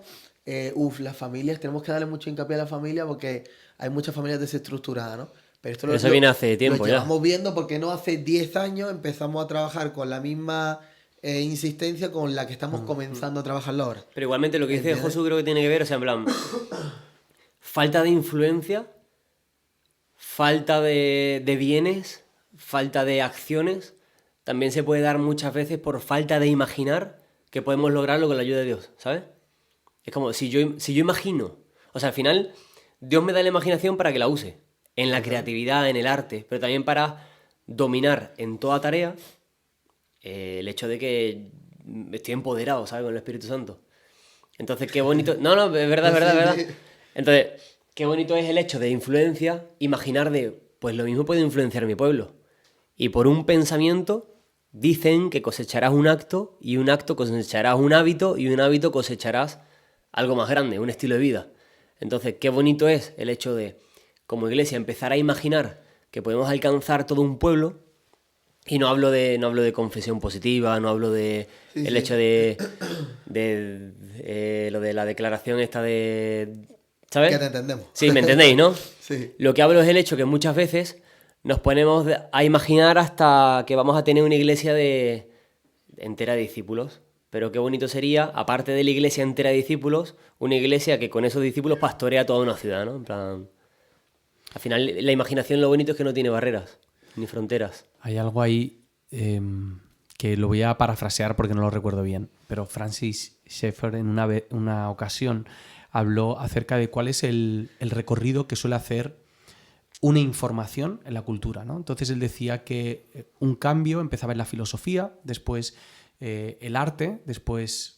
Las familias, tenemos que darle mucho hincapié a la familia porque hay muchas familias desestructuradas, ¿no? Pero Eso viene hace tiempo lo ya. llevamos viendo porque no hace 10 años empezamos a trabajar con la misma insistencia con la que estamos comenzando a trabajarlo ahora. Pero igualmente lo que dice ¿Entiendes? Josu creo que tiene que ver, o sea, en plan, falta de influencia, falta de bienes, falta de acciones, también se puede dar muchas veces por falta de imaginar que podemos lograrlo con la ayuda de Dios, ¿sabes? Es como, si yo imagino, o sea, al final, Dios me da la imaginación para que la use, en la creatividad, en el arte, pero también para dominar en toda tarea el hecho de que estoy empoderado, ¿sabes? Con el Espíritu Santo. Entonces, qué bonito... No, es verdad, es verdad, es verdad. Entonces, qué bonito es el hecho de influencia, imaginar pues lo mismo puede influenciar mi pueblo. Y por un pensamiento dicen que cosecharás un acto, y un acto cosecharás un hábito, y un hábito cosecharás algo más grande, un estilo de vida. Entonces, qué bonito es el hecho de, como iglesia, empezar a imaginar que podemos alcanzar todo un pueblo. Y no hablo de confesión positiva, no hablo de el hecho de lo de la declaración esta de... ¿Sabes? Que te entendemos. Sí, ¿me entendéis, no? Sí. Lo que hablo es el hecho que muchas veces nos ponemos a imaginar hasta que vamos a tener una iglesia entera de discípulos. Pero qué bonito sería, aparte de la iglesia entera de discípulos, una iglesia que con esos discípulos pastorea toda una ciudad, ¿no? En plan, al final, la imaginación, lo bonito es que no tiene barreras ni fronteras. Hay algo ahí que lo voy a parafrasear porque no lo recuerdo bien, pero Francis Schaeffer en una ocasión habló acerca de cuál es el recorrido que suele hacer una información en la cultura, ¿no? Entonces él decía que un cambio empezaba en la filosofía, después el arte, después,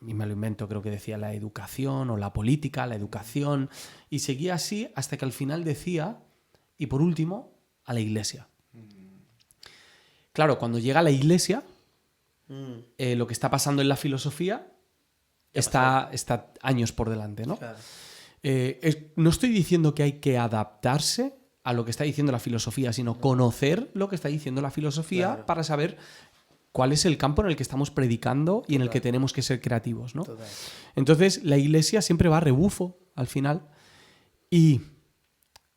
y me lo invento, creo que decía la educación o la política, la educación, y seguía así hasta que al final decía, y por último, a la iglesia. Claro, cuando llega a la iglesia, lo que está pasando en la filosofía está años por delante, ¿no? Claro. No estoy diciendo que hay que adaptarse a lo que está diciendo la filosofía, sino conocer lo que está diciendo la filosofía, Claro. para saber cuál es el campo en el que estamos predicando y en el que tenemos que ser creativos, ¿no? Total. Entonces, la iglesia siempre va a rebufo al final y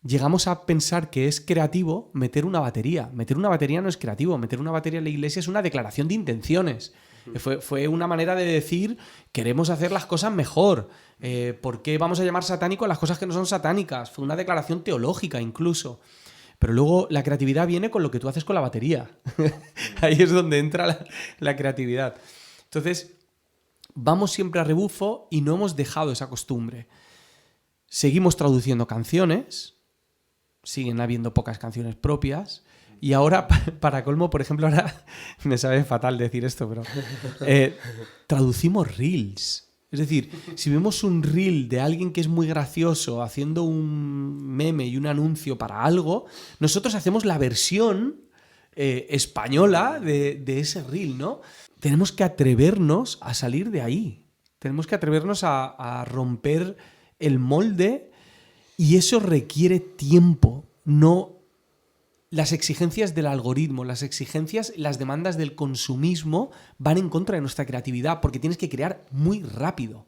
llegamos a pensar que es creativo meter una batería. Meter una batería no es creativo. Meter una batería en la iglesia es una declaración de intenciones. Fue una manera de decir, queremos hacer las cosas mejor. ¿Por qué vamos a llamar satánico a las cosas que no son satánicas? Fue una declaración teológica incluso. Pero luego la creatividad viene con lo que tú haces con la batería. Ahí es donde entra la creatividad. Entonces, vamos siempre a rebufo y no hemos dejado esa costumbre. Seguimos traduciendo canciones, siguen habiendo pocas canciones propias, y ahora, para colmo, por ejemplo, ahora me sabe fatal decir esto, pero traducimos reels. Es decir, si vemos un reel de alguien que es muy gracioso haciendo un meme y un anuncio para algo, nosotros hacemos la versión española de ese reel, ¿no? Tenemos que atrevernos a salir de ahí. Tenemos que atrevernos a romper el molde, y eso requiere tiempo. No las exigencias del algoritmo, las demandas del consumismo van en contra de nuestra creatividad, porque tienes que crear muy rápido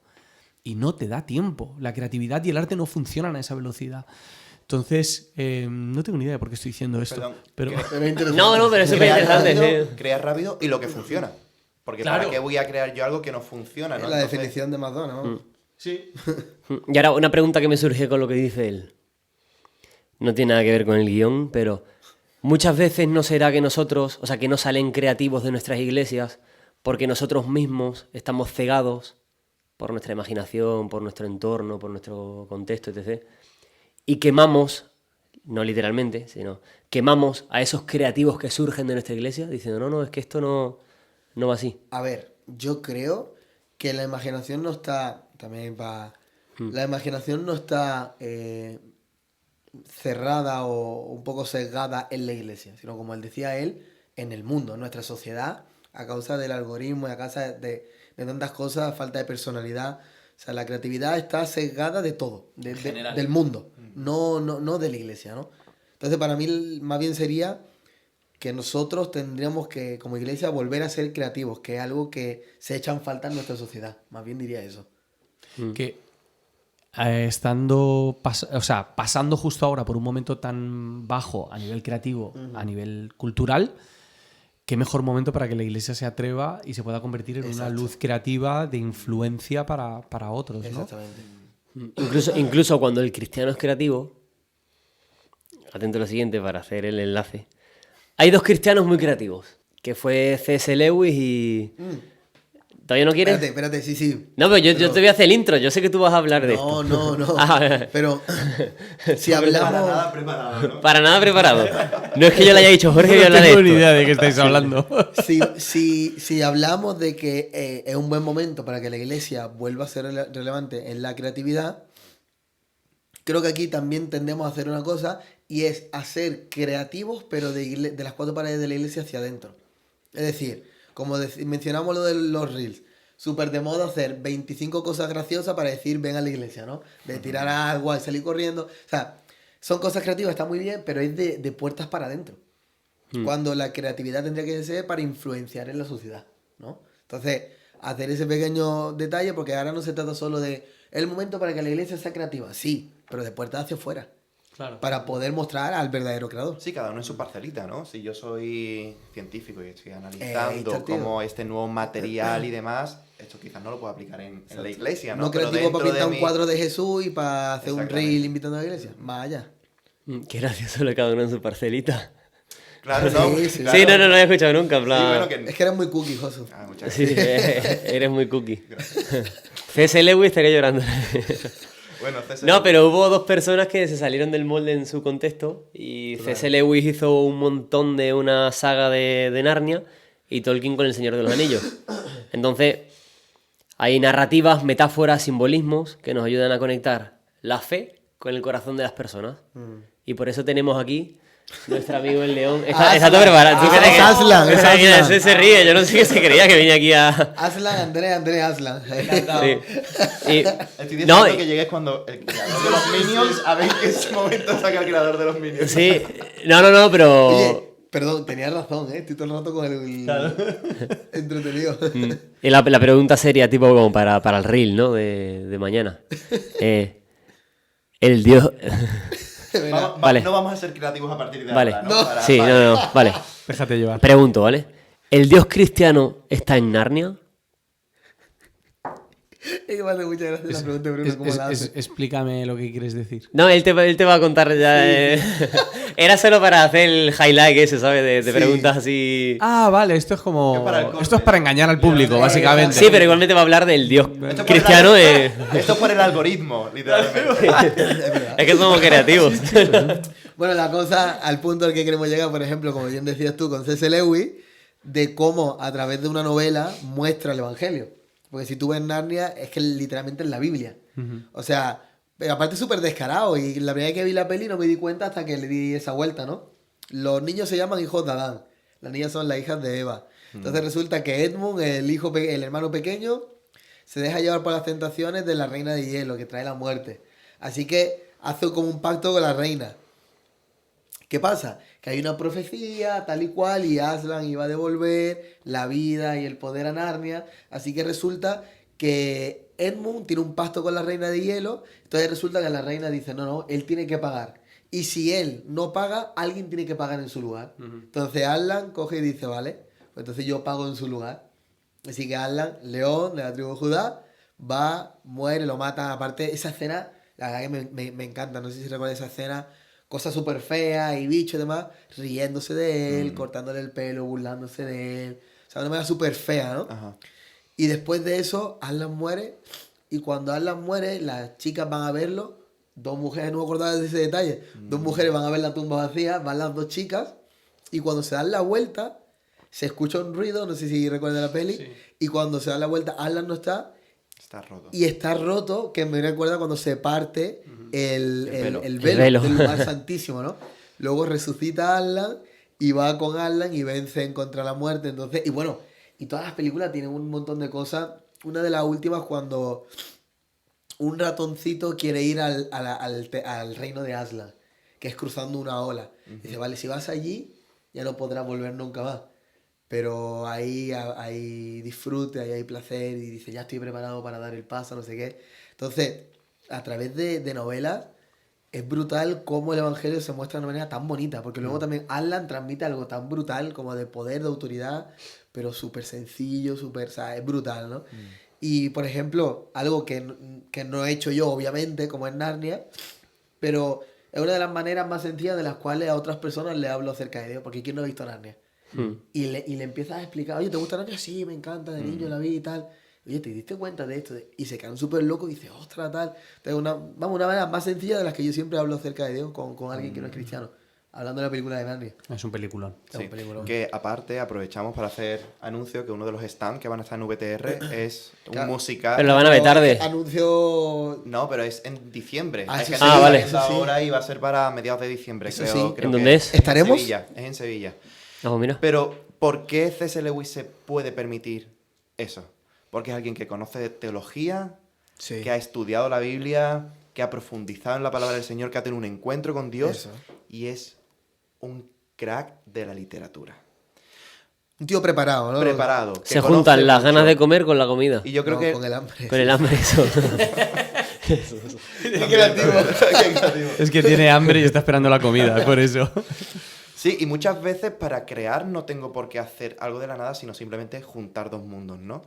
y no te da tiempo. La creatividad y el arte no funcionan a esa velocidad. Entonces, no tengo ni idea de por qué estoy diciendo esto. Perdón, pero Pero es interesante. No, pero es súper interesante. Sí. Crear rápido y lo que funciona. Porque Claro. ¿para qué voy a crear yo algo que no funciona? ¿no? Es la Entonces, definición de Madonna, ¿no? sí. Y ahora una pregunta que me surge con lo que dice él. No tiene nada que ver con el guión, pero muchas veces no será que nosotros, o sea, que no salen creativos de nuestras iglesias porque nosotros mismos estamos cegados por nuestra imaginación, por nuestro entorno, por nuestro contexto, etc. Y quemamos, no literalmente, sino quemamos a esos creativos que surgen de nuestra iglesia diciendo, no, es que esto no va así. A ver, yo creo que la imaginación no está... También va... La imaginación no está cerrada o un poco sesgada en la iglesia, sino, como él decía él, en el mundo, en nuestra sociedad, a causa del algoritmo y a causa de tantas cosas, falta de personalidad. O sea, la creatividad está sesgada de todo, del mundo, no de la iglesia, ¿no? Entonces, para mí, más bien sería que nosotros tendríamos que, como iglesia, volver a ser creativos, que es algo que se echa en falta en nuestra sociedad. Más bien diría eso. Que pasando justo ahora por un momento tan bajo a nivel creativo, a nivel cultural, qué mejor momento para que la iglesia se atreva y se pueda convertir en una luz creativa de influencia para otros, ¿no? Exactamente. Incluso cuando el cristiano es creativo, atento a lo siguiente para hacer el enlace, hay dos cristianos muy creativos, que fue C.S. Lewis y... ¿Todavía no quieres? Espérate, sí. No, pero yo te voy a hacer el intro, yo sé que tú vas a hablar de esto. No. Ah, Pero si hablamos... Para nada preparado, ¿no? para nada preparado. No es que yo le haya dicho, Jorge, voy a No hablar de tengo esto. ni idea de qué estáis hablando. Si hablamos de que es un buen momento para que la iglesia vuelva a ser relevante en la creatividad, creo que aquí también tendemos a hacer una cosa, y es hacer creativos, pero de las cuatro paredes de la iglesia hacia adentro. Es decir, como mencionamos lo de los reels, súper de moda hacer 25 cosas graciosas para decir ven a la iglesia, ¿no? De tirar agua y salir corriendo. O sea, son cosas creativas, está muy bien, pero es de puertas para adentro. Cuando la creatividad tendría que ser para influenciar en la sociedad, ¿no? Entonces, hacer ese pequeño detalle, porque ahora no se trata solo de el momento para que la iglesia sea creativa, sí, pero de puertas hacia afuera. Claro. Para poder mostrar al verdadero creador. Sí, cada uno en su parcelita, ¿no? Si yo soy científico y estoy analizando está, tío. cómo este nuevo material y demás, esto quizás no lo puedo aplicar en la iglesia, ¿no? No Pero creativo para dentro pintar de un cuadro de Jesús y para hacer un Exactamente. reel invitando a la iglesia. Más allá. Qué gracioso lo cada uno en su parcelita. Claro, no. Sí, Sí, no lo he escuchado nunca, en Sí, plan... bueno, que... Es que eres muy cookie, Josu. Ah, muchas Sí, gracias. eres muy cookie. C.S. Lewis estaría llorando. Bueno, César... No, pero hubo dos personas que se salieron del molde en su contexto y C.S. Lewis hizo un montón de una saga de Narnia y Tolkien con El Señor de los Anillos. Entonces, hay narrativas, metáforas, simbolismos que nos ayudan a conectar la fe con el corazón de las personas. Y por eso tenemos aquí nuestro amigo el León. Está todo preparado. ¿Tú crees que- Aslan, es Mira, Aslan. ese se ríe. Yo no sé qué se creía que venía aquí a... Aslan, André Aslan. Sí. Y- Estoy diciendo No, que llegues cuando el creador de los Minions, a ver en qué momento saca el creador de los Minions. sí. No, pero... Oye, perdón, tenías razón, ¿eh? Estoy todo el rato con el entretenido. Y la pregunta seria, tipo como para el reel, ¿no? De mañana. El dios... Vale. No vamos a ser creativos a partir de Vale. ahora, ¿no? Para- Sí, vale. no, vale. Déjate llevar. Pregunto, ¿vale? ¿El dios cristiano está en Narnia? Es que me hace mucha gracia la pregunta de Bruno, ¿cómo la hace? Explícame lo que quieres decir. No, él te va a contar ya. Era solo para hacer el highlight ese, ¿sabes? De preguntas así. Ah, vale, esto es como... Es para el corte. Esto es para engañar al público, básicamente. Sí, pero igualmente va a hablar del dios Esto es por cristiano. Esto es por el algoritmo, literalmente. Es que somos creativos. Bueno, la cosa, al punto al que queremos llegar, por ejemplo, como bien decías tú, con C.S. Lewis, de cómo a través de una novela muestra el Evangelio. Porque si tú ves Narnia, es que literalmente es la Biblia. O sea, pero aparte es súper descarado. Y la primera vez que vi la peli no me di cuenta hasta que le di esa vuelta, ¿no? Los niños se llaman hijos de Adán. Las niñas son las hijas de Eva. Entonces resulta que Edmund, el hermano pequeño, se deja llevar por las tentaciones de la reina de hielo, que trae la muerte. Así que hace como un pacto con la reina. ¿Qué pasa? Que hay una profecía tal y cual y Aslan iba a devolver la vida y el poder a Narnia. Así que resulta que Edmund tiene un pacto con la reina de hielo. Entonces resulta que la reina dice, no, él tiene que pagar. Y si él no paga, alguien tiene que pagar en su lugar. Entonces Aslan coge y dice, vale, pues entonces yo pago en su lugar. Así que Aslan, león de la tribu de Judá, va, muere, lo matan. Aparte, esa escena, la verdad que me encanta. No sé si recuerdas esa escena. Cosas súper feas y bichos y demás, riéndose de él, cortándole el pelo, burlándose de él. O sea, de una manera súper fea, ¿no? Ajá. Y después de eso, Aslan muere. Y cuando Aslan muere, las chicas van a verlo. Dos mujeres, no me acordaba de ese detalle. Dos mujeres van a ver la tumba vacía, van las dos chicas. Y cuando se dan la vuelta, se escucha un ruido, no sé si recuerdan la peli. Sí. Y cuando se dan la vuelta, Aslan no está. Está roto. Y está roto, que me recuerda cuando se parte el velo El velo. del lugar santísimo, ¿no? Luego resucita a Aslan y va con Aslan y vencen contra la muerte. Entonces, y bueno, y todas las películas tienen un montón de cosas. Una de las últimas cuando un ratoncito quiere ir al reino de Aslan, que es cruzando una ola. Dice, vale, si vas allí, ya no podrás volver nunca más. Pero ahí hay disfrute, ahí hay placer y dice, ya estoy preparado para dar el paso, no sé qué. Entonces, a través de novelas, es brutal cómo el Evangelio se muestra de una manera tan bonita, porque luego también Aslan transmite algo tan brutal como de poder, de autoridad, pero súper sencillo, súper, o sea, es brutal, ¿no? Y, por ejemplo, algo que no he hecho yo, obviamente, como en Narnia, pero es una de las maneras más sencillas de las cuales a otras personas le hablo acerca de Dios, porque ¿quién no ha visto Narnia? Y le empiezas a explicar, oye, ¿te gusta Narnia? Sí, me encanta, de niño la vi y tal. Oye, ¿te diste cuenta de esto? Y se quedan súper locos y dicen, ostras, tal. Entonces, una manera más sencilla de las que yo siempre hablo acerca de Dios con alguien que no es cristiano. Hablando de la película de Narnia. Es un peliculón. Es Sí, un peliculón. que aparte aprovechamos para hacer anuncio que uno de los stands que van a estar en VTR es un Claro. musical. Pero lo van a ver tarde. Anuncio... No, pero es en diciembre. Ah, Hay eso que sí. hacer vale. la Eso sí. ahora y va a ser para mediados de diciembre, Eso creo. sí. creo ¿En que dónde es? ¿Estaremos? En Sevilla, es en Sevilla. No, mira. Pero, ¿por qué C.S. Lewis se puede permitir eso? Porque es alguien que conoce de teología, Sí. que ha estudiado la Biblia, que ha profundizado en la palabra del Señor, que ha tenido un encuentro con Dios Eso. y es un crack de la literatura. Un tío preparado, ¿no? Preparado. que Se conoce juntan las mucho. ganas de comer con la comida. Y yo creo No, que... con el hambre. Con el hambre, eso. Qué creativo. Qué creativo. Es que tiene hambre y está esperando la comida, por eso. Sí, y muchas veces para crear no tengo por qué hacer algo de la nada, sino simplemente juntar dos mundos, ¿no?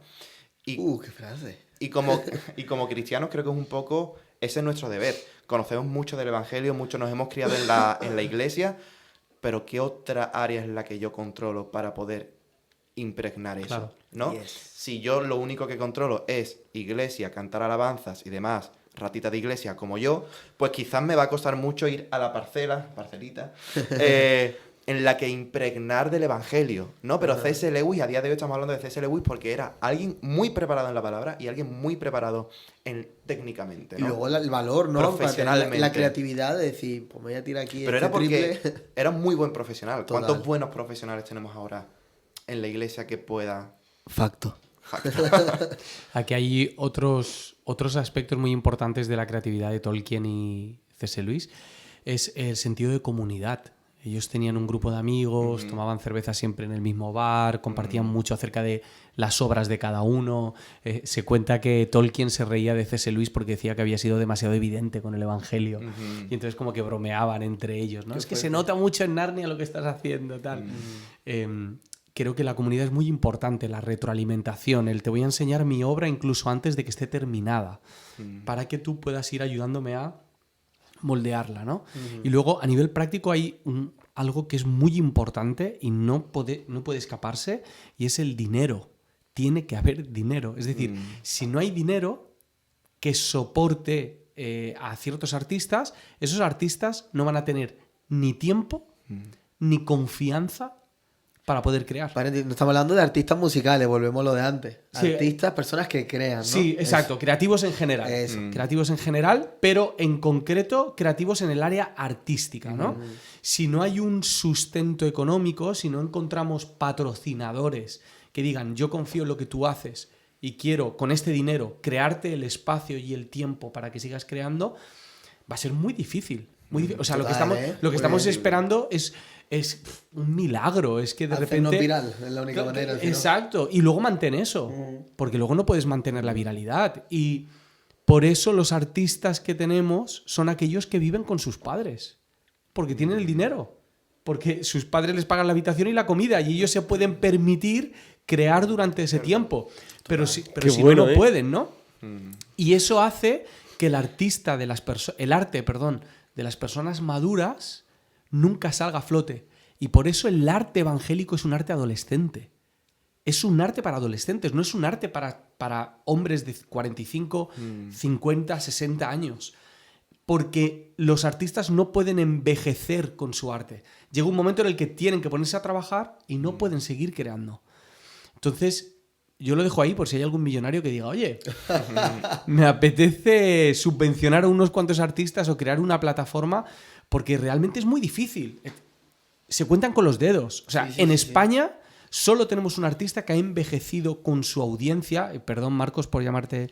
Y, Qué frase. y como cristianos creo que es un poco, ese es nuestro deber. Conocemos mucho del Evangelio, mucho nos hemos criado en la iglesia, pero ¿qué otra área es la que yo controlo para poder impregnar eso? Claro. ¿No? Yes. Si yo lo único que controlo es iglesia, cantar alabanzas y demás, ratita de iglesia como yo, pues quizás me va a costar mucho ir a la parcelita, en la que impregnar del evangelio, ¿no? Pero C.S. Lewis, a día de hoy estamos hablando de C.S. Lewis porque era alguien muy preparado en la palabra y alguien muy preparado técnicamente, Y ¿no? luego el valor, ¿no? Profesionalmente. La creatividad de decir, pues me voy a tirar aquí Pero este era porque triple. era un muy buen profesional. Total. ¿Cuántos buenos profesionales tenemos ahora en la iglesia que pueda... Facto. Aquí hay otros aspectos muy importantes de la creatividad de Tolkien y C.S. Lewis. Es el sentido de comunidad. Ellos tenían un grupo de amigos, tomaban cerveza siempre en el mismo bar, compartían mucho acerca de las obras de cada uno. Se cuenta que Tolkien se reía de C.S. Lewis porque decía que había sido demasiado evidente con el Evangelio. Y entonces como que bromeaban entre ellos, ¿no? Es que se nota mucho en Narnia lo que estás haciendo, tal. Creo que la comunidad es muy importante, la retroalimentación, el te voy a enseñar mi obra incluso antes de que esté terminada, para que tú puedas ir ayudándome a moldearla, ¿no? Y luego, a nivel práctico, hay algo que es muy importante y no puede escaparse, y es el dinero. Tiene que haber dinero. Es decir, si no hay dinero que soporte a ciertos artistas, esos artistas no van a tener ni tiempo ni confianza para poder crear. No estamos hablando de artistas musicales, volvemos a lo de antes. Sí. Artistas, personas que crean, ¿no? Sí, exacto. Creativos en general. Eso. Creativos en general, pero en concreto creativos en el área artística, ¿no? Si no hay un sustento económico, si no encontramos patrocinadores que digan yo confío en lo que tú haces y quiero con este dinero crearte el espacio y el tiempo para que sigas creando, va a ser muy difícil. O sea, Total, lo que estamos Muy esperando es un milagro. Es que de Hacernos repente... viral, es la única manera. si no- Exacto. Y luego mantén eso. Porque luego no puedes mantener la viralidad. Y por eso los artistas que tenemos son aquellos que viven con sus padres. Porque tienen el dinero. Porque sus padres les pagan la habitación y la comida. Y ellos se pueden permitir crear durante ese tiempo. Pero si bueno, no pueden, ¿no? Y eso hace que el artista de el arte, de las personas maduras nunca salga a flote. Y por eso el arte evangélico es un arte adolescente. Es un arte para adolescentes, no es un arte para hombres de 45, 50, 60 años. Porque los artistas no pueden envejecer con su arte. Llega un momento en el que tienen que ponerse a trabajar y no pueden seguir creando. Entonces, yo lo dejo ahí por si hay algún millonario que diga, oye, me apetece subvencionar a unos cuantos artistas o crear una plataforma, porque realmente es muy difícil. Se cuentan con los dedos. O sea, en España solo tenemos un artista que ha envejecido con su audiencia. Perdón, Marcos, por llamarte...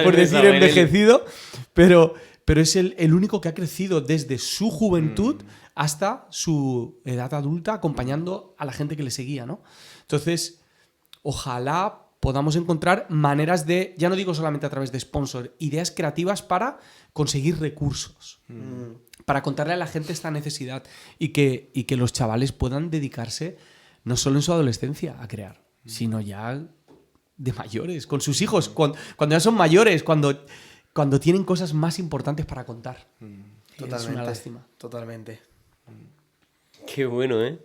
por decir envejecido. Pero es el único que ha crecido desde su juventud hasta su edad adulta, acompañando a la gente que le seguía, ¿no? Entonces, ojalá podamos encontrar maneras de, ya no digo solamente a través de sponsor, ideas creativas para conseguir recursos, para contarle a la gente esta necesidad y que los chavales puedan dedicarse no solo en su adolescencia a crear, sino ya de mayores, con sus hijos, cuando ya son mayores, cuando tienen cosas más importantes para contar. Totalmente. Es una lástima. Totalmente. Qué bueno, ¿eh?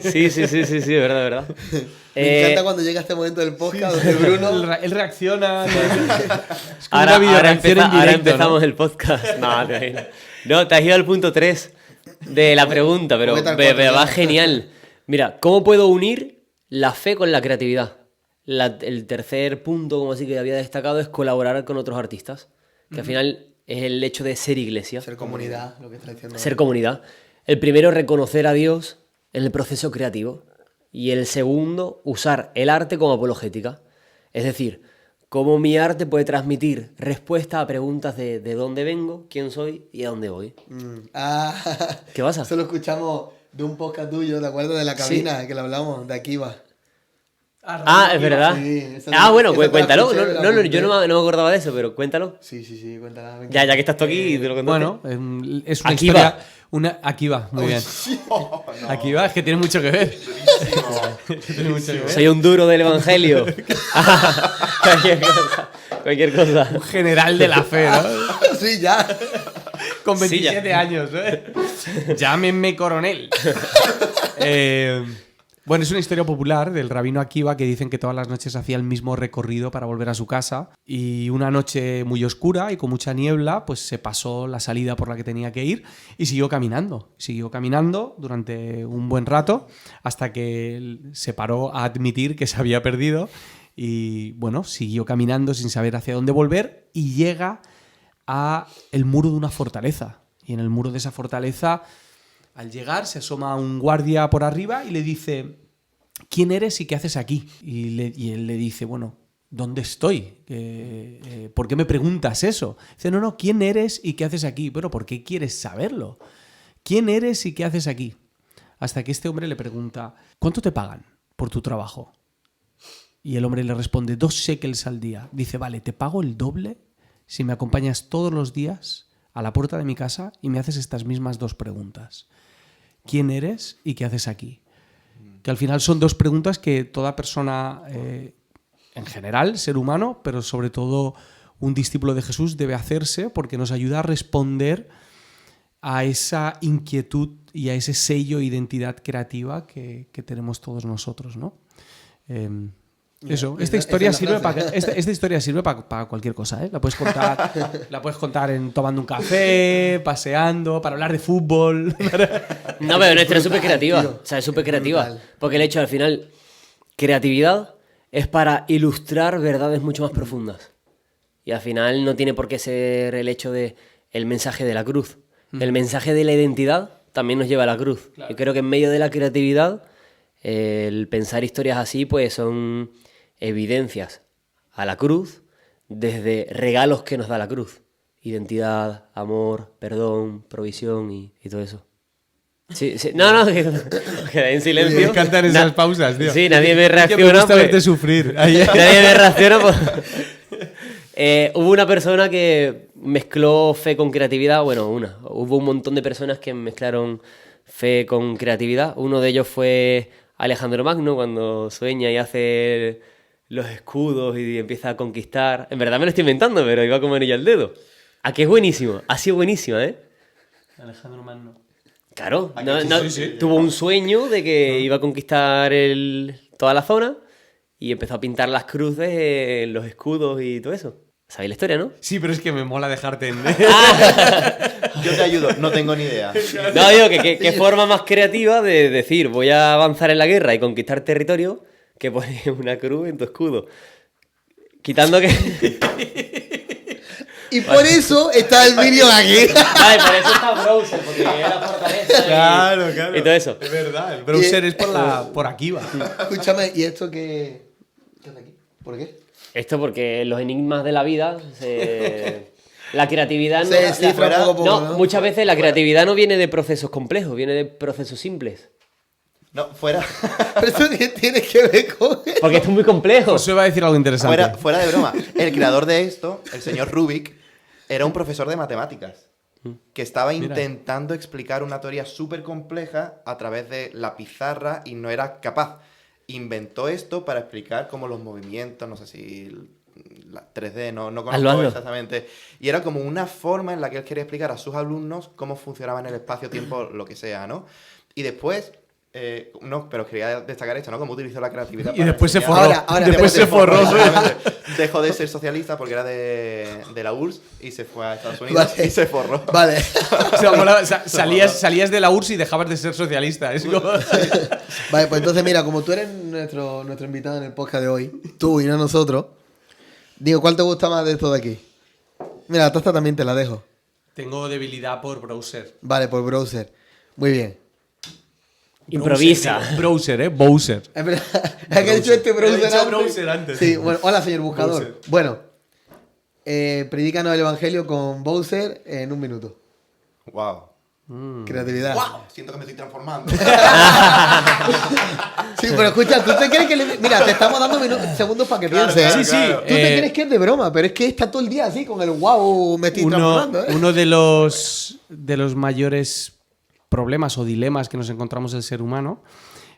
Sí, es verdad. Me encanta cuando llega este momento del podcast donde Bruno... Él reacciona. Es como Ahora, una videoreacción en directo, ahora empezamos ¿no? el podcast. No, te has ido al punto 3 de la pregunta, pero Vete al me cuatro ya. va genial. Mira, ¿cómo puedo unir la fe con la creatividad? El tercer punto, como así que había destacado, es colaborar con otros artistas. Que al final es el hecho de ser iglesia. Ser comunidad, lo que está diciendo. Ser comunidad. El primero, reconocer a Dios en el proceso creativo. Y el segundo, usar el arte como apologética. Es decir, cómo mi arte puede transmitir respuesta a preguntas de dónde vengo, quién soy y a dónde voy. ¿Qué pasa? Eso lo escuchamos de un podcast tuyo, ¿te acuerdas de la cabina que lo hablamos? De Akiva. Ah, es verdad. Sí, esa Bueno, esa te la cuéntalo. escuché, me la Yo apunté. no me acordaba de eso, pero cuéntalo. Sí, cuéntala. venga. Ya que estás tú aquí, te lo contaste. Bueno, es una Aquí historia... va. Aquí va, muy bien. Aquí va, es que tiene mucho que ver. Tiene mucho que ver. Soy un duro del evangelio. Cualquier cosa. Un general de la fe, ¿no? Sí, ya. Con Sí, 27 años, ¿eh? Llámenme coronel. Bueno, es una historia popular del rabino Akiva que dicen que todas las noches hacía el mismo recorrido para volver a su casa y una noche muy oscura y con mucha niebla, pues se pasó la salida por la que tenía que ir y siguió caminando. Siguió caminando durante un buen rato hasta que se paró a admitir que se había perdido y, bueno, siguió caminando sin saber hacia dónde volver y llega a el muro de una fortaleza. Y en el muro de esa fortaleza, al llegar, se asoma un guardia por arriba y le dice: ¿quién eres y qué haces aquí? Y él le dice: bueno, ¿dónde estoy? ¿Por qué me preguntas eso? Dice: no, ¿quién eres y qué haces aquí? Pero ¿por qué quieres saberlo? ¿Quién eres y qué haces aquí? Hasta que este hombre le pregunta: ¿cuánto te pagan por tu trabajo? Y el hombre le responde: 2 shekels al día. Dice: vale, te pago el doble si me acompañas todos los días a la puerta de mi casa y me haces estas mismas 2 preguntas. ¿Quién eres y qué haces aquí? Que al final son 2 preguntas que toda persona, en general, ser humano, pero sobre todo un discípulo de Jesús debe hacerse porque nos ayuda a responder a esa inquietud y a ese sello de identidad creativa que tenemos todos nosotros, ¿no? Eso, esta historia sirve para cualquier cosa, ¿eh? La puedes contar tomando un café, paseando, para hablar de fútbol. No, pero nuestra es súper creativa. O sea, es súper creativa. Brutal. Porque el hecho, al final, creatividad es para ilustrar verdades mucho más profundas. Y al final no tiene por qué ser el hecho de el mensaje de la cruz. El mensaje de la identidad también nos lleva a la cruz. Claro. Y creo que en medio de la creatividad, el pensar historias así, pues son evidencias a la cruz desde regalos que nos da la cruz. Identidad, amor, perdón, provisión y todo eso. Sí. No, quedé en silencio. Me encantan esas pausas, tío. Sí, nadie me Es que reacciona. me gusta pues, verte sufrir. nadie me reacciona. Pues. Hubo una persona que mezcló fe con creatividad. Bueno, hubo un montón de personas que mezclaron fe con creatividad. Uno de ellos fue Alejandro Magno, cuando sueña y hace los escudos y empieza a conquistar. En verdad me lo estoy inventando, pero iba como anillo al dedo. ¿A qué es buenísimo? Ha sido buenísima, ¿eh? Alejandro Magno. Claro, sí. tuvo un sueño de que iba a conquistar toda la zona y empezó a pintar las cruces, los escudos y todo eso. ¿Sabéis la historia, no? Sí, pero es que me mola dejarte en... Yo te ayudo, no tengo ni idea. No, digo, qué forma más creativa de decir voy a avanzar en la guerra y conquistar territorio que poner una cruz en tu escudo. Quitando que... Y por eso está el vídeo aquí. Vale, por eso está Browser, porque es la fortaleza Claro. y todo eso. Es verdad, el browser es por aquí va. Escúchame, ¿y esto qué hace aquí? ¿Por qué? Esto porque los enigmas de la vida, la creatividad no... Se descifra poco a poco, ¿no? Muchas veces la creatividad no viene de procesos complejos, viene de procesos simples. No, fuera, Pero eso qué tiene que ver con... Porque esto es muy complejo. José va a decir algo interesante. fuera de broma. El creador de esto, el señor Rubik, era un profesor de matemáticas que estaba intentando explicar una teoría súper compleja a través de la pizarra y no era capaz. Inventó esto para explicar cómo los movimientos, no sé si la 3D, no conozco Hazlo. exactamente. Y era como una forma en la que él quería explicar a sus alumnos cómo funcionaba en el espacio-tiempo, lo que sea, ¿no? Y después... no, pero quería destacar esto, ¿no? Cómo utilizó la creatividad. Y después se enseñar. forró. Ahora, después se forró. Dejó de ser socialista porque era de la URSS y se fue a Estados Unidos Vale. y se forró. Vale. O sea, molaba, salías de la URSS y dejabas de ser socialista. Es como... Vale, pues entonces mira, como tú eres nuestro invitado en el podcast de hoy, tú y no nosotros, digo, ¿cuál te gusta más de esto de aquí? Mira, la taza también te la dejo. Tengo debilidad por browser. Vale, por browser. Muy bien. Improvisa. Browser, Bowser. Es verdad, es que he dicho este browser He dicho antes. browser antes. Sí, bueno, hola señor buscador. Browser. Bueno, predícanos el evangelio con Bowser en 1 minuto. Wow. Creatividad. Wow. Siento que me estoy transformando. Sí, pero escucha, ¿tú te crees que mira, te estamos dando segundos para que pienses, ¿eh? Sí, sí. Tú te crees que es de broma, pero es que está todo el día así con el wow, me estoy transformando, ¿eh? Uno de los mayores problemas o dilemas que nos encontramos el ser humano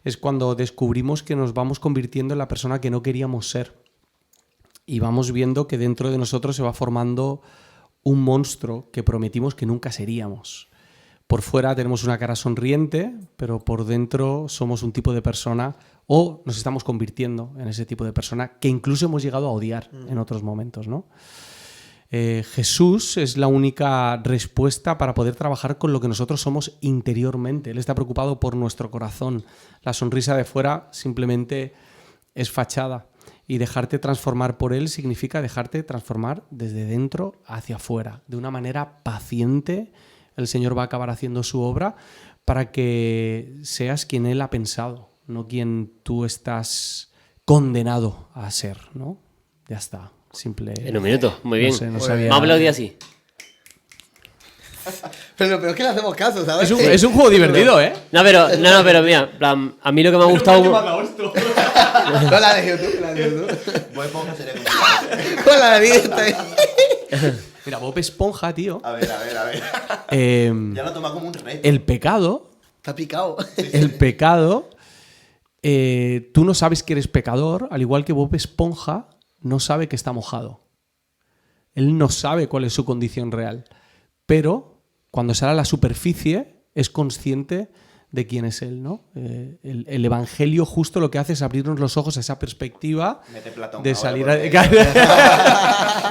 es cuando descubrimos que nos vamos convirtiendo en la persona que no queríamos ser. Y vamos viendo que dentro de nosotros se va formando un monstruo que prometimos que nunca seríamos. Por fuera tenemos una cara sonriente, pero por dentro somos un tipo de persona, o nos estamos convirtiendo en ese tipo de persona que incluso hemos llegado a odiar en otros momentos, ¿no? Jesús es la única respuesta para poder trabajar con lo que nosotros somos interiormente. Él está preocupado por nuestro corazón. La sonrisa de fuera simplemente es fachada. Y dejarte transformar por Él significa dejarte transformar desde dentro hacia afuera. De una manera paciente, el Señor va a acabar haciendo su obra para que seas quien Él ha pensado, no quien tú estás condenado a ser, ¿no? Ya está. Simple. En un minuto, muy bien. No sé, no sabía. Me aplaudí así. Pero es que le hacemos caso, ¿sabes? Es un juego divertido, ¿eh? No, pero mira, en plan, a mí lo que me ha gustado... No, la de YouTube, la de YouTube. Bob Esponja sería complicado. Con la de esta. Mira, Bob Esponja, tío. A ver. Ya lo toma como un reto. El pecado, Está picado. tú no sabes que eres pecador, al igual que Bob Esponja no sabe que está mojado. Él no sabe cuál es su condición real. Pero cuando sale a la superficie es consciente de quién es él, ¿no? El Evangelio justo lo que hace es abrirnos los ojos a esa perspectiva Mete Platón de ahora, salir porque-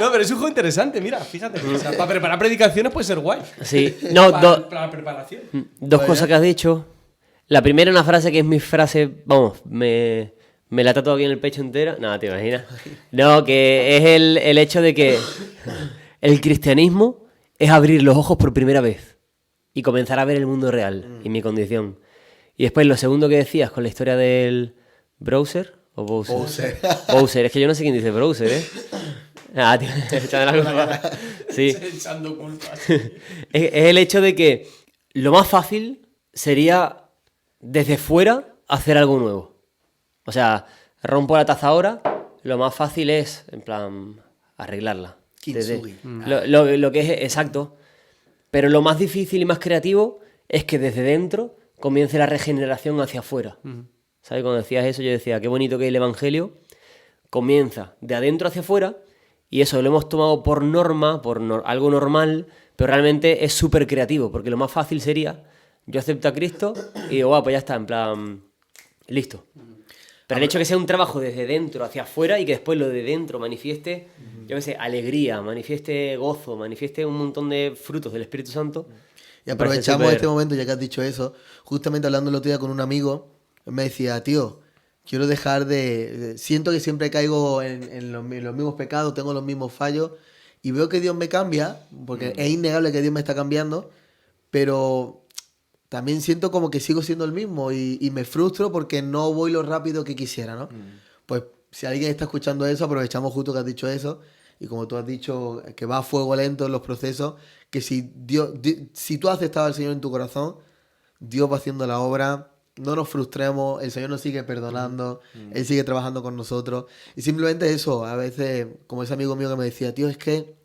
No, pero es un juego interesante, mira, fíjate. O sea, para preparar predicaciones puede ser guay. Sí, no, Para la preparación. dos cosas que has dicho. La primera, una frase que es mi frase, vamos, me la tatuado aquí en el pecho entera. No, te imaginas. No, que es el hecho de que el cristianismo es abrir los ojos por primera vez y comenzar a ver el mundo real y mi condición. Y después lo segundo que decías con la historia del browser o Bowser. Bowser, es que yo no sé quién dice browser, ¿eh? Ah, tío, echando la culpa. Sí. Echando culpas. Es el hecho de que lo más fácil sería desde fuera hacer algo nuevo. O sea, rompo la taza ahora, lo más fácil es, en plan, arreglarla. Kintsugi. Lo que es exacto. Pero lo más difícil y más creativo es que desde dentro comience la regeneración hacia afuera. ¿Sabes? Cuando decías eso, yo decía, qué bonito que el Evangelio comienza de adentro hacia afuera, y eso lo hemos tomado por norma, algo normal, pero realmente es súper creativo, porque lo más fácil sería, yo acepto a Cristo y digo, guau, pues ya está, en plan, listo. Pero el hecho de que sea un trabajo desde dentro hacia afuera y que después lo de dentro manifieste, yo qué sé, alegría, manifieste gozo, manifieste un montón de frutos del Espíritu Santo. Y aprovechamos este momento, ya que has dicho eso, justamente hablando el otro día con un amigo, él me decía, tío, quiero dejar siento que siempre caigo en los mismos pecados, tengo los mismos fallos, y veo que Dios me cambia, porque es innegable que Dios me está cambiando, pero también siento como que sigo siendo el mismo y me frustro porque no voy lo rápido que quisiera, ¿no? Pues si alguien está escuchando eso, aprovechamos justo que has dicho eso, y como tú has dicho, que va a fuego lento en los procesos, que si tú has aceptado al Señor en tu corazón, Dios va haciendo la obra, no nos frustremos, el Señor nos sigue perdonando, Él sigue trabajando con nosotros, y simplemente eso, a veces, como ese amigo mío que me decía, tío, es que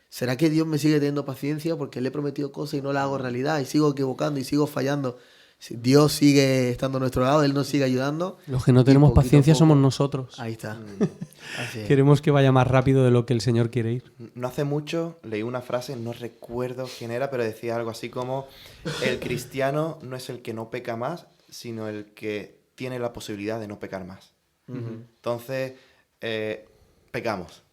¿será que Dios me sigue teniendo paciencia porque le he prometido cosas y no las hago realidad? Y sigo equivocando y sigo fallando. Dios sigue estando a nuestro lado, Él nos sigue ayudando. Los que no tenemos paciencia somos nosotros. Ahí está. Así es. Queremos que vaya más rápido de lo que el Señor quiere ir. No hace mucho leí una frase, no recuerdo quién era, pero decía algo así como: el cristiano no es el que no peca más, sino el que tiene la posibilidad de no pecar más. Entonces, pecamos,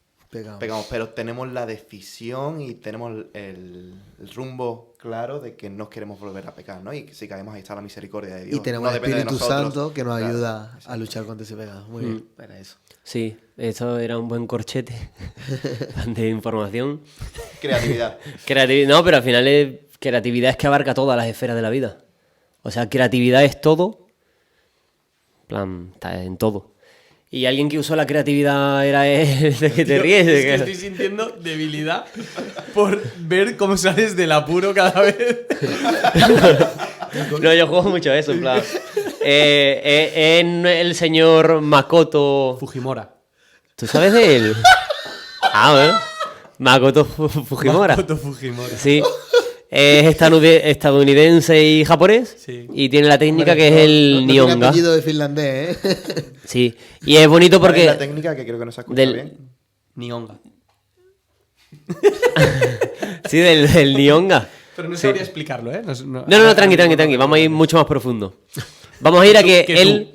pero tenemos la decisión y tenemos el rumbo claro de que no queremos volver a pecar, ¿no? Y que si caemos, ahí está la misericordia de Dios. Y tenemos No el depende de Espíritu nosotros. Santo que nos Claro, ayuda a exacto. luchar contra ese pecado. Muy bien, era eso. Sí, esto era un buen corchete de información. Creatividad. No, pero al final creatividad es que abarca todas las esferas de la vida. O sea, creatividad es todo. En plan, está en todo. Y alguien que usó la creatividad era él, de que te ríes. Es que estoy sintiendo debilidad por ver cómo sales del apuro cada vez. No, yo juego mucho a eso, en plan. El señor Makoto. Fujimora. ¿Tú sabes de él? Ah, Makoto Fujimora. Makoto Fujimora. Sí. Es estadounidense y japonés. Sí. Y tiene la técnica Hombre, que es el no tiene Nihonga. apellido de finlandés, ¿eh? Sí. Y es bonito ¿Cuál es porque. la técnica que creo que no se ha escuchado bien? Nihonga. Sí, del Nihonga. Pero no Sí. sabría explicarlo, ¿eh? No, tranqui. Vamos a ir mucho más profundo. Vamos a ir a que Que él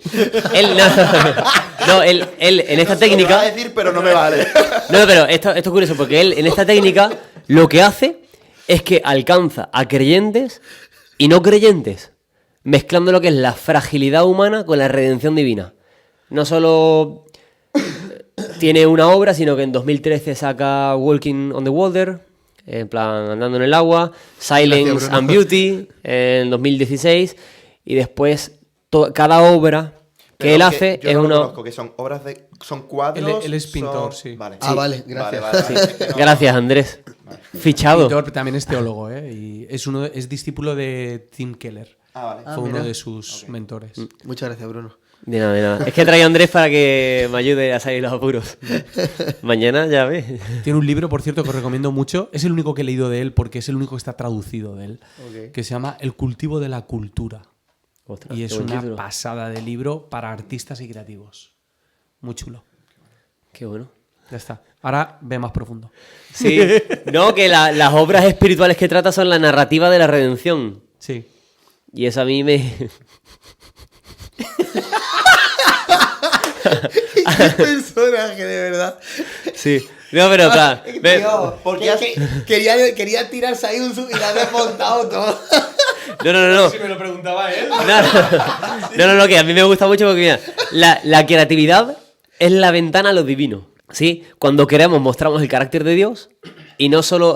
en esta Lo iba a técnica... decir, pero no me vale. No, pero esto es curioso, porque él en esta técnica lo que hace es que alcanza a creyentes y no creyentes, mezclando lo que es la fragilidad humana con la redención divina. No solo tiene una obra, sino que en 2013 saca Walking on the Water, en plan Andando en el agua, Silence Gracias, Bruno. and Beauty en 2016, y después cada obra que Pero él hace yo es no lo una... conozco, que son obras de... Son cuadros. Él es pintor, sí. Vale. Ah, vale, gracias. Sí. Es que no- Gracias, Andrés. Fichado. Pintor, pero también es teólogo, ¿eh? Y es discípulo de Tim Keller. Ah, vale. Fue uno mira. de sus mentores. Muchas gracias, Bruno. De nada. Es que traía a Andrés para que me ayude a salir los apuros. Mañana ya ves. Tiene un libro, por cierto, que os recomiendo mucho. Es el único que he leído de él porque es el único que está traducido de él. Ok. Que se llama El cultivo de la cultura. Ostras, Y qué es buen una título. pasada de libro para artistas y creativos. Muy chulo. Qué bueno. Ya está. Ahora ve más profundo. Sí, no, que las obras espirituales que trata son la narrativa de la redención. Sí. Y eso a mí me... Qué personaje, de verdad. Sí. No, pero claro. Tío, porque que- has- quería tirarse ahí un sub y la ha desmontado todo. No. me lo preguntaba él. No, que a mí me gusta mucho porque, mira, la creatividad es la ventana a lo divino. ¿Sí? Cuando queremos mostramos el carácter de Dios y no solo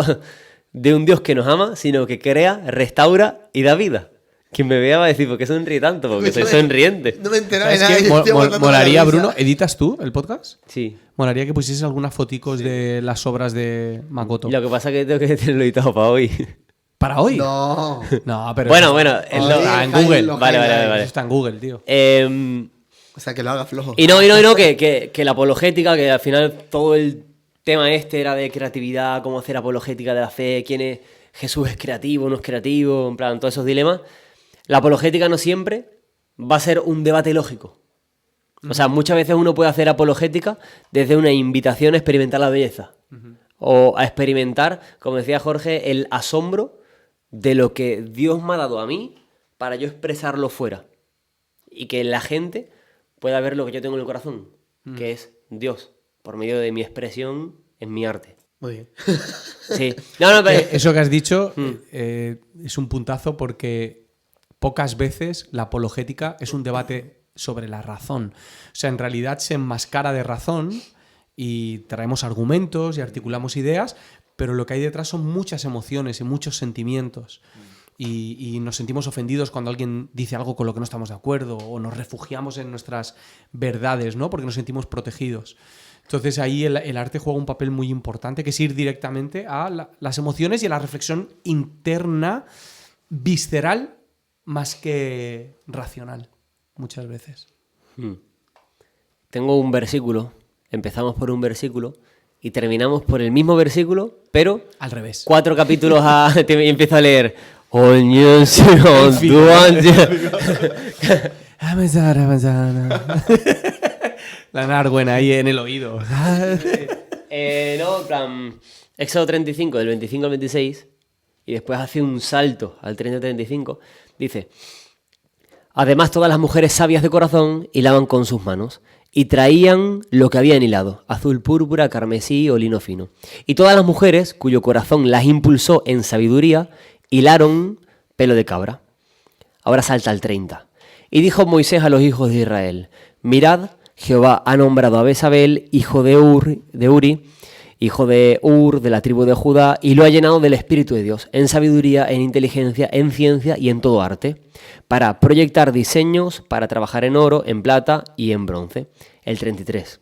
de un Dios que nos ama, sino que crea, restaura y da vida. Quien me vea va a decir, ¿por qué sonríe tanto? Porque soy sonriente. No me enteraba de ¿Sabes nada. qué? yo estoy aguantando la Molaría, risa. Bruno, ¿editas tú el podcast? Sí. Molaría que pusieses algunas foticos de las obras de Makoto. Lo que pasa es que tengo que tenerlo editado para hoy. ¿Para hoy? No. No, pero... Bueno, eso es Oye, lo- está en Jaime, Google. los Vale. highlights. Eso está en Google, tío. O sea, que lo haga flojo. Y no, que la apologética, que al final todo el tema este era de creatividad, cómo hacer apologética de la fe, quién es Jesús, es creativo, no es creativo, en plan, todos esos dilemas. La apologética no siempre va a ser un debate lógico. O sea, muchas veces uno puede hacer apologética desde una invitación a experimentar la belleza. O a experimentar, como decía Jorge, el asombro de lo que Dios me ha dado a mí para yo expresarlo fuera. Y que la gente pueda ver lo que yo tengo en el corazón, que es Dios, por medio de mi expresión en mi arte. Muy bien. Sí. No, pero... Eso que has dicho es un puntazo porque pocas veces la apologética es un debate sobre la razón. O sea, en realidad se enmascara de razón y traemos argumentos y articulamos ideas, pero lo que hay detrás son muchas emociones y muchos sentimientos. Y nos sentimos ofendidos cuando alguien dice algo con lo que no estamos de acuerdo o nos refugiamos en nuestras verdades, ¿no? Porque nos sentimos protegidos. Entonces ahí el arte juega un papel muy importante, que es ir directamente a las emociones y a la reflexión interna, visceral, más que racional, muchas veces. Tengo un versículo, empezamos por un versículo y terminamos por el mismo versículo, pero Al revés. 4 capítulos y empiezo a leer. La nargüena ahí en el oído. No, en plan, Éxodo 35, del 25 al 26, y después hace un salto al 30-35, dice: además todas las mujeres sabias de corazón hilaban con sus manos, y traían lo que habían hilado, azul púrpura, carmesí o lino fino. Y todas las mujeres, cuyo corazón las impulsó en sabiduría, hilaron pelo de cabra. Ahora salta al 30. Y dijo Moisés a los hijos de Israel: mirad, Jehová ha nombrado a Besabel, hijo de Uri, hijo de Ur, de la tribu de Judá, y lo ha llenado del Espíritu de Dios, en sabiduría, en inteligencia, en ciencia y en todo arte, para proyectar diseños, para trabajar en oro, en plata y en bronce. El 33.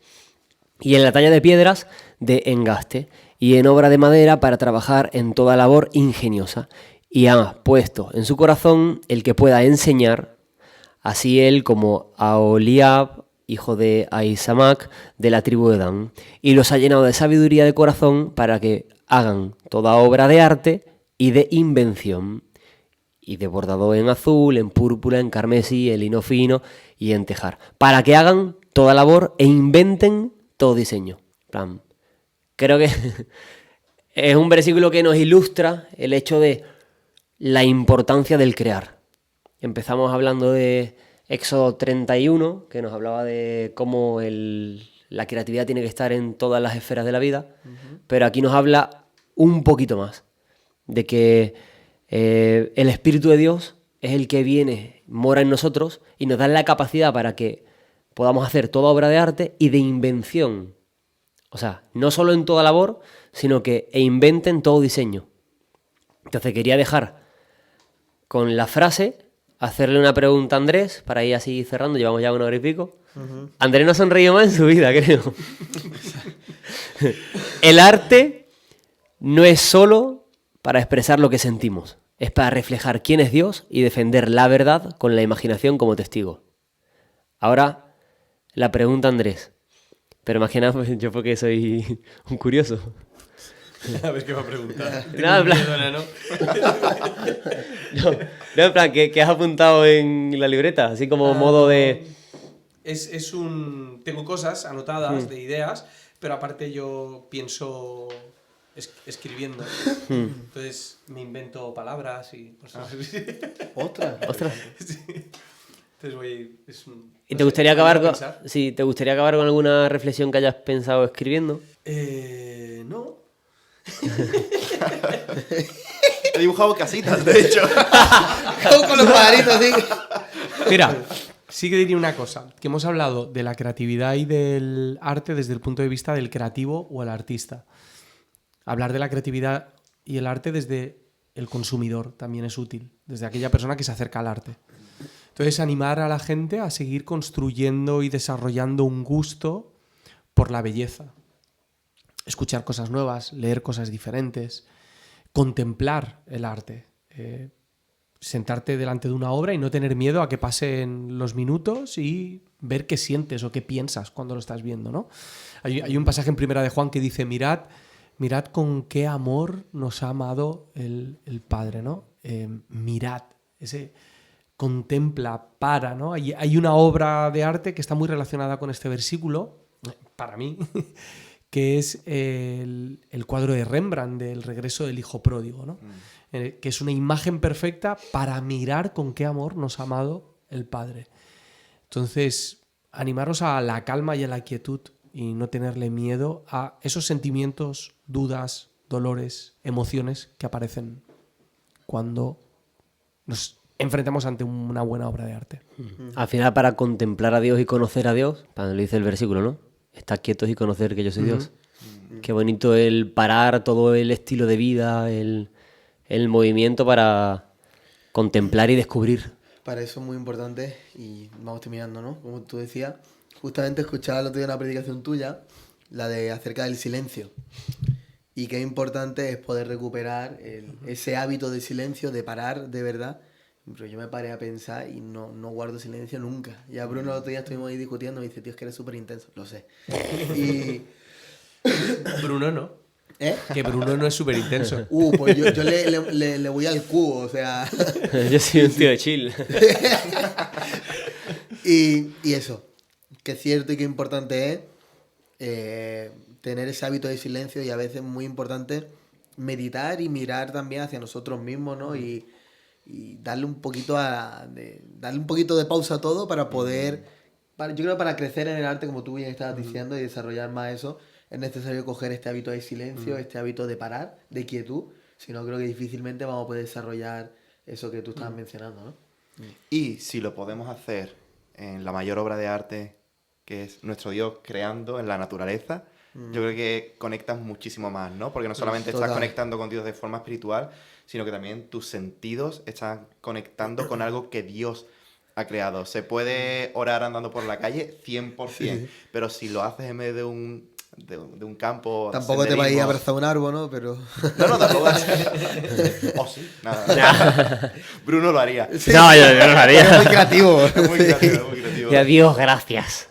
Y en la talla de piedras, de engaste, y en obra de madera, para trabajar en toda labor ingeniosa. Y ha puesto en su corazón el que pueda enseñar, así él como Aholiab, hijo de Ahisamac, de la tribu de Dan, y los ha llenado de sabiduría de corazón para que hagan toda obra de arte y de invención, y de bordado en azul, en púrpura, en carmesí, en lino fino y en tejar, para que hagan toda labor e inventen todo diseño. Plan, creo que es un versículo que nos ilustra el hecho de la importancia del crear. Empezamos hablando de Éxodo 31, que nos hablaba de cómo la creatividad tiene que estar en todas las esferas de la vida, pero aquí nos habla un poquito más, de que el Espíritu de Dios es el que viene, mora en nosotros y nos da la capacidad para que podamos hacer toda obra de arte y de invención. O sea, no solo en toda labor, sino que inventen todo diseño. Entonces quería dejar con la frase, hacerle una pregunta a Andrés, para ir así cerrando, llevamos ya 1 hora y pico. Andrés no ha sonreído más en su vida, creo. El arte no es solo para expresar lo que sentimos, es para reflejar quién es Dios y defender la verdad con la imaginación como testigo. Ahora, la pregunta, Andrés. Pero más que nada, pues, yo porque soy un curioso. A ver qué va a preguntar. Nada, en plan... no, en plan, ¿qué has apuntado en la libreta? Así como modo de... Tengo cosas anotadas de ideas, pero aparte yo pienso escribiendo. Entonces me invento palabras y cosas así. Ostras. Sí. Entonces ¿Y te gustaría acabar con... Sí, ¿te gustaría acabar con alguna reflexión que hayas pensado escribiendo? No. He dibujado casitas, de hecho. Con los pajaritos así. Mira, sí que diría una cosa, que hemos hablado de la creatividad y del arte desde el punto de vista del creativo o el artista. Hablar de la creatividad y el arte desde el consumidor también es útil, desde aquella persona que se acerca al arte. Entonces, animar a la gente a seguir construyendo y desarrollando un gusto por la belleza. Escuchar cosas nuevas, leer cosas diferentes, contemplar el arte. Sentarte delante de una obra y no tener miedo a que pasen los minutos y ver qué sientes o qué piensas cuando lo estás viendo, ¿no? Hay un pasaje en Primera de Juan que dice, mirad con qué amor nos ha amado el Padre, ¿no? Mirad, contempla, para, ¿no? Hay una obra de arte que está muy relacionada con este versículo, para mí, que es el cuadro de Rembrandt del regreso del hijo pródigo, ¿no? Que es una imagen perfecta para mirar con qué amor nos ha amado el Padre. Entonces, animaros a la calma y a la quietud y no tenerle miedo a esos sentimientos, dudas, dolores, emociones que aparecen cuando nos enfrentamos ante una buena obra de arte. Al final, para contemplar a Dios y conocer a Dios, lo dice el versículo, ¿no? Estar quietos y conocer que yo soy Dios. Qué bonito el parar todo el estilo de vida, el movimiento para contemplar y descubrir. Para eso es muy importante, y vamos terminando, ¿no? Como tú decías, justamente escuchaba el otro día una predicación tuya, la de acerca del silencio. Y qué importante es poder recuperar ese hábito de silencio, de parar de verdad. Pero yo me paré a pensar y no guardo silencio nunca. Ya Bruno el otro día estuvimos ahí discutiendo y me dice, tío, es que eres súper intenso. Lo sé. Y... Bruno no. ¿Eh? Que Bruno no es súper intenso. Pues yo le voy al cubo, o sea... Yo soy un tío de chill. y eso, que es cierto y que importante es tener ese hábito de silencio, y a veces es muy importante meditar y mirar también hacia nosotros mismos, ¿no? Y darle un poquito de pausa a todo para poder... yo creo que para crecer en el arte, como tú bien estabas diciendo, y desarrollar más eso, es necesario coger este hábito de silencio, este hábito de parar, de quietud. Si no, creo que difícilmente vamos a poder desarrollar eso que tú estabas mencionando, ¿no? Y si lo podemos hacer en la mayor obra de arte, que es nuestro Dios creando en la naturaleza, yo creo que conectas muchísimo más, ¿no? Porque no solamente estás conectando con Dios de forma espiritual, sino que también tus sentidos están conectando con algo que Dios ha creado. Se puede orar andando por la calle 100%, pero si lo haces en medio de un campo... Tampoco te vayas a abrazar un árbol, ¿no? Pero... No, tampoco. Oh, sí, nada. Bruno lo haría. Sí. No, yo no lo haría. Es muy creativo. Muy creativo, muy creativo. Y adiós, gracias.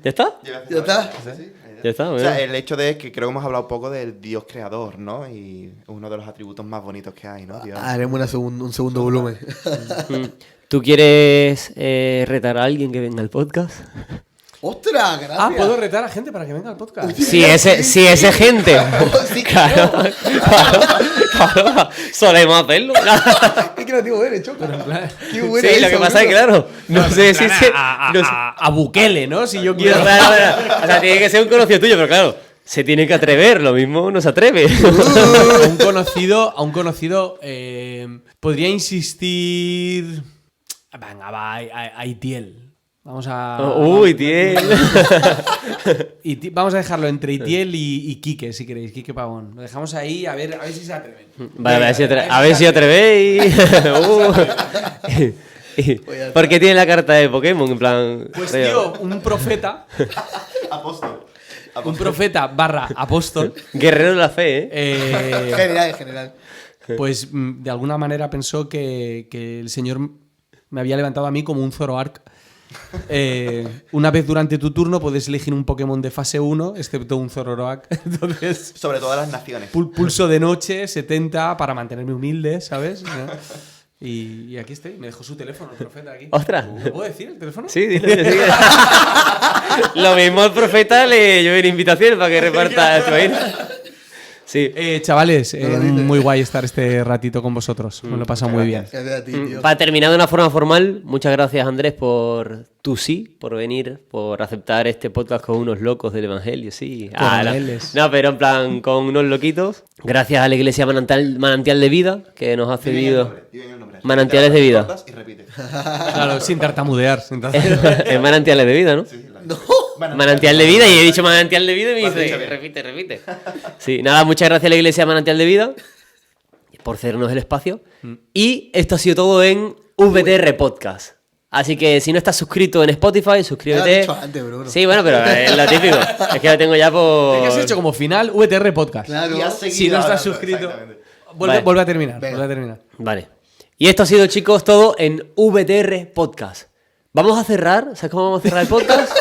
¿Ya está? ¿Ya está? Sí. Ya está, O sea, bueno. el hecho de que creo que hemos hablado un poco del Dios creador, ¿no? Y uno de los atributos más bonitos que hay, ¿no? Dios. Haremos un segundo volumen. ¿Tú quieres retar a alguien que venga al podcast? ¡Ostras, gracias! Ah, puedo retar a gente para que venga al podcast. Si ese gente. Sí, Claro, claro, solemos hacerlo. Qué creativo eres, Choco. Qué bueno Sí, lo que pasa es que, claro, no sé si se. no sé- A Bukele, ¿no? Si yo quiero. O sea, tiene que ser un conocido tuyo, pero claro, se tiene que atrever, lo mismo no se atreve. A un conocido podría insistir. Venga, va, a Itiel. Vamos a. Uy, tío. Vamos a dejarlo entre Itiel y Quique, si queréis, Quique Pavón. Lo dejamos ahí a ver si se atreven. Vale, a ver si atrevéis. ¿Por qué tiene la carta de Pokémon? En plan. Pues tío, un profeta. Apóstol. Un profeta / apóstol. Guerrero de la fe, ¿eh? En general. Pues de alguna manera pensó que el Señor me había levantado a mí como un Zoroark. Una vez durante tu turno puedes elegir un Pokémon de fase 1, excepto un Zoroark. Entonces, Sobre todas las naciones. pulso de noche, 70, para mantenerme humilde, ¿sabes? Y aquí estoy, me dejó su teléfono, el profeta aquí. ¡Ostras! ¿Lo puedo decir el teléfono? Sí, dile, sí. Lo mismo al profeta le llevé invitación para que reparta esto ahí. Sí. Chavales, muy guay estar este ratito con vosotros. Me lo he pasado muy bien. Gracias a ti, tío. Para terminar de una forma formal, muchas gracias Andrés por tu sí, por venir, por aceptar este podcast con unos locos del Evangelio, sí. Coroneles. No, pero en plan con unos loquitos. Gracias a la Iglesia Manantial de Vida, que nos ha cedido Manantiales de Vida. Cortas y repite. Claro, sin tartamudear. Es Manantiales de Vida, ¿no? Sí, la- No. Manantial de Vida, y he dicho Manantial de Vida y me Lo has dicho dice, bien. repite. Sí, nada, muchas gracias a la Iglesia Manantial de Vida por cedernos el espacio. Y esto ha sido todo en VTR Podcast. Así que si no estás suscrito en Spotify, Ya lo suscríbete. has dicho antes, Bruno. Sí, bueno, pero es lo típico. Es que lo tengo ya por. ¿Qué has hecho como final? VTR Podcast. Claro. Y has seguido Si no estás hablando, suscrito, exactamente. Vale. vuelve a terminar. Venga. Vuelve a terminar. Vale. Y esto ha sido, chicos, todo en VTR Podcast. Vamos a cerrar. ¿Sabes cómo vamos a cerrar el podcast?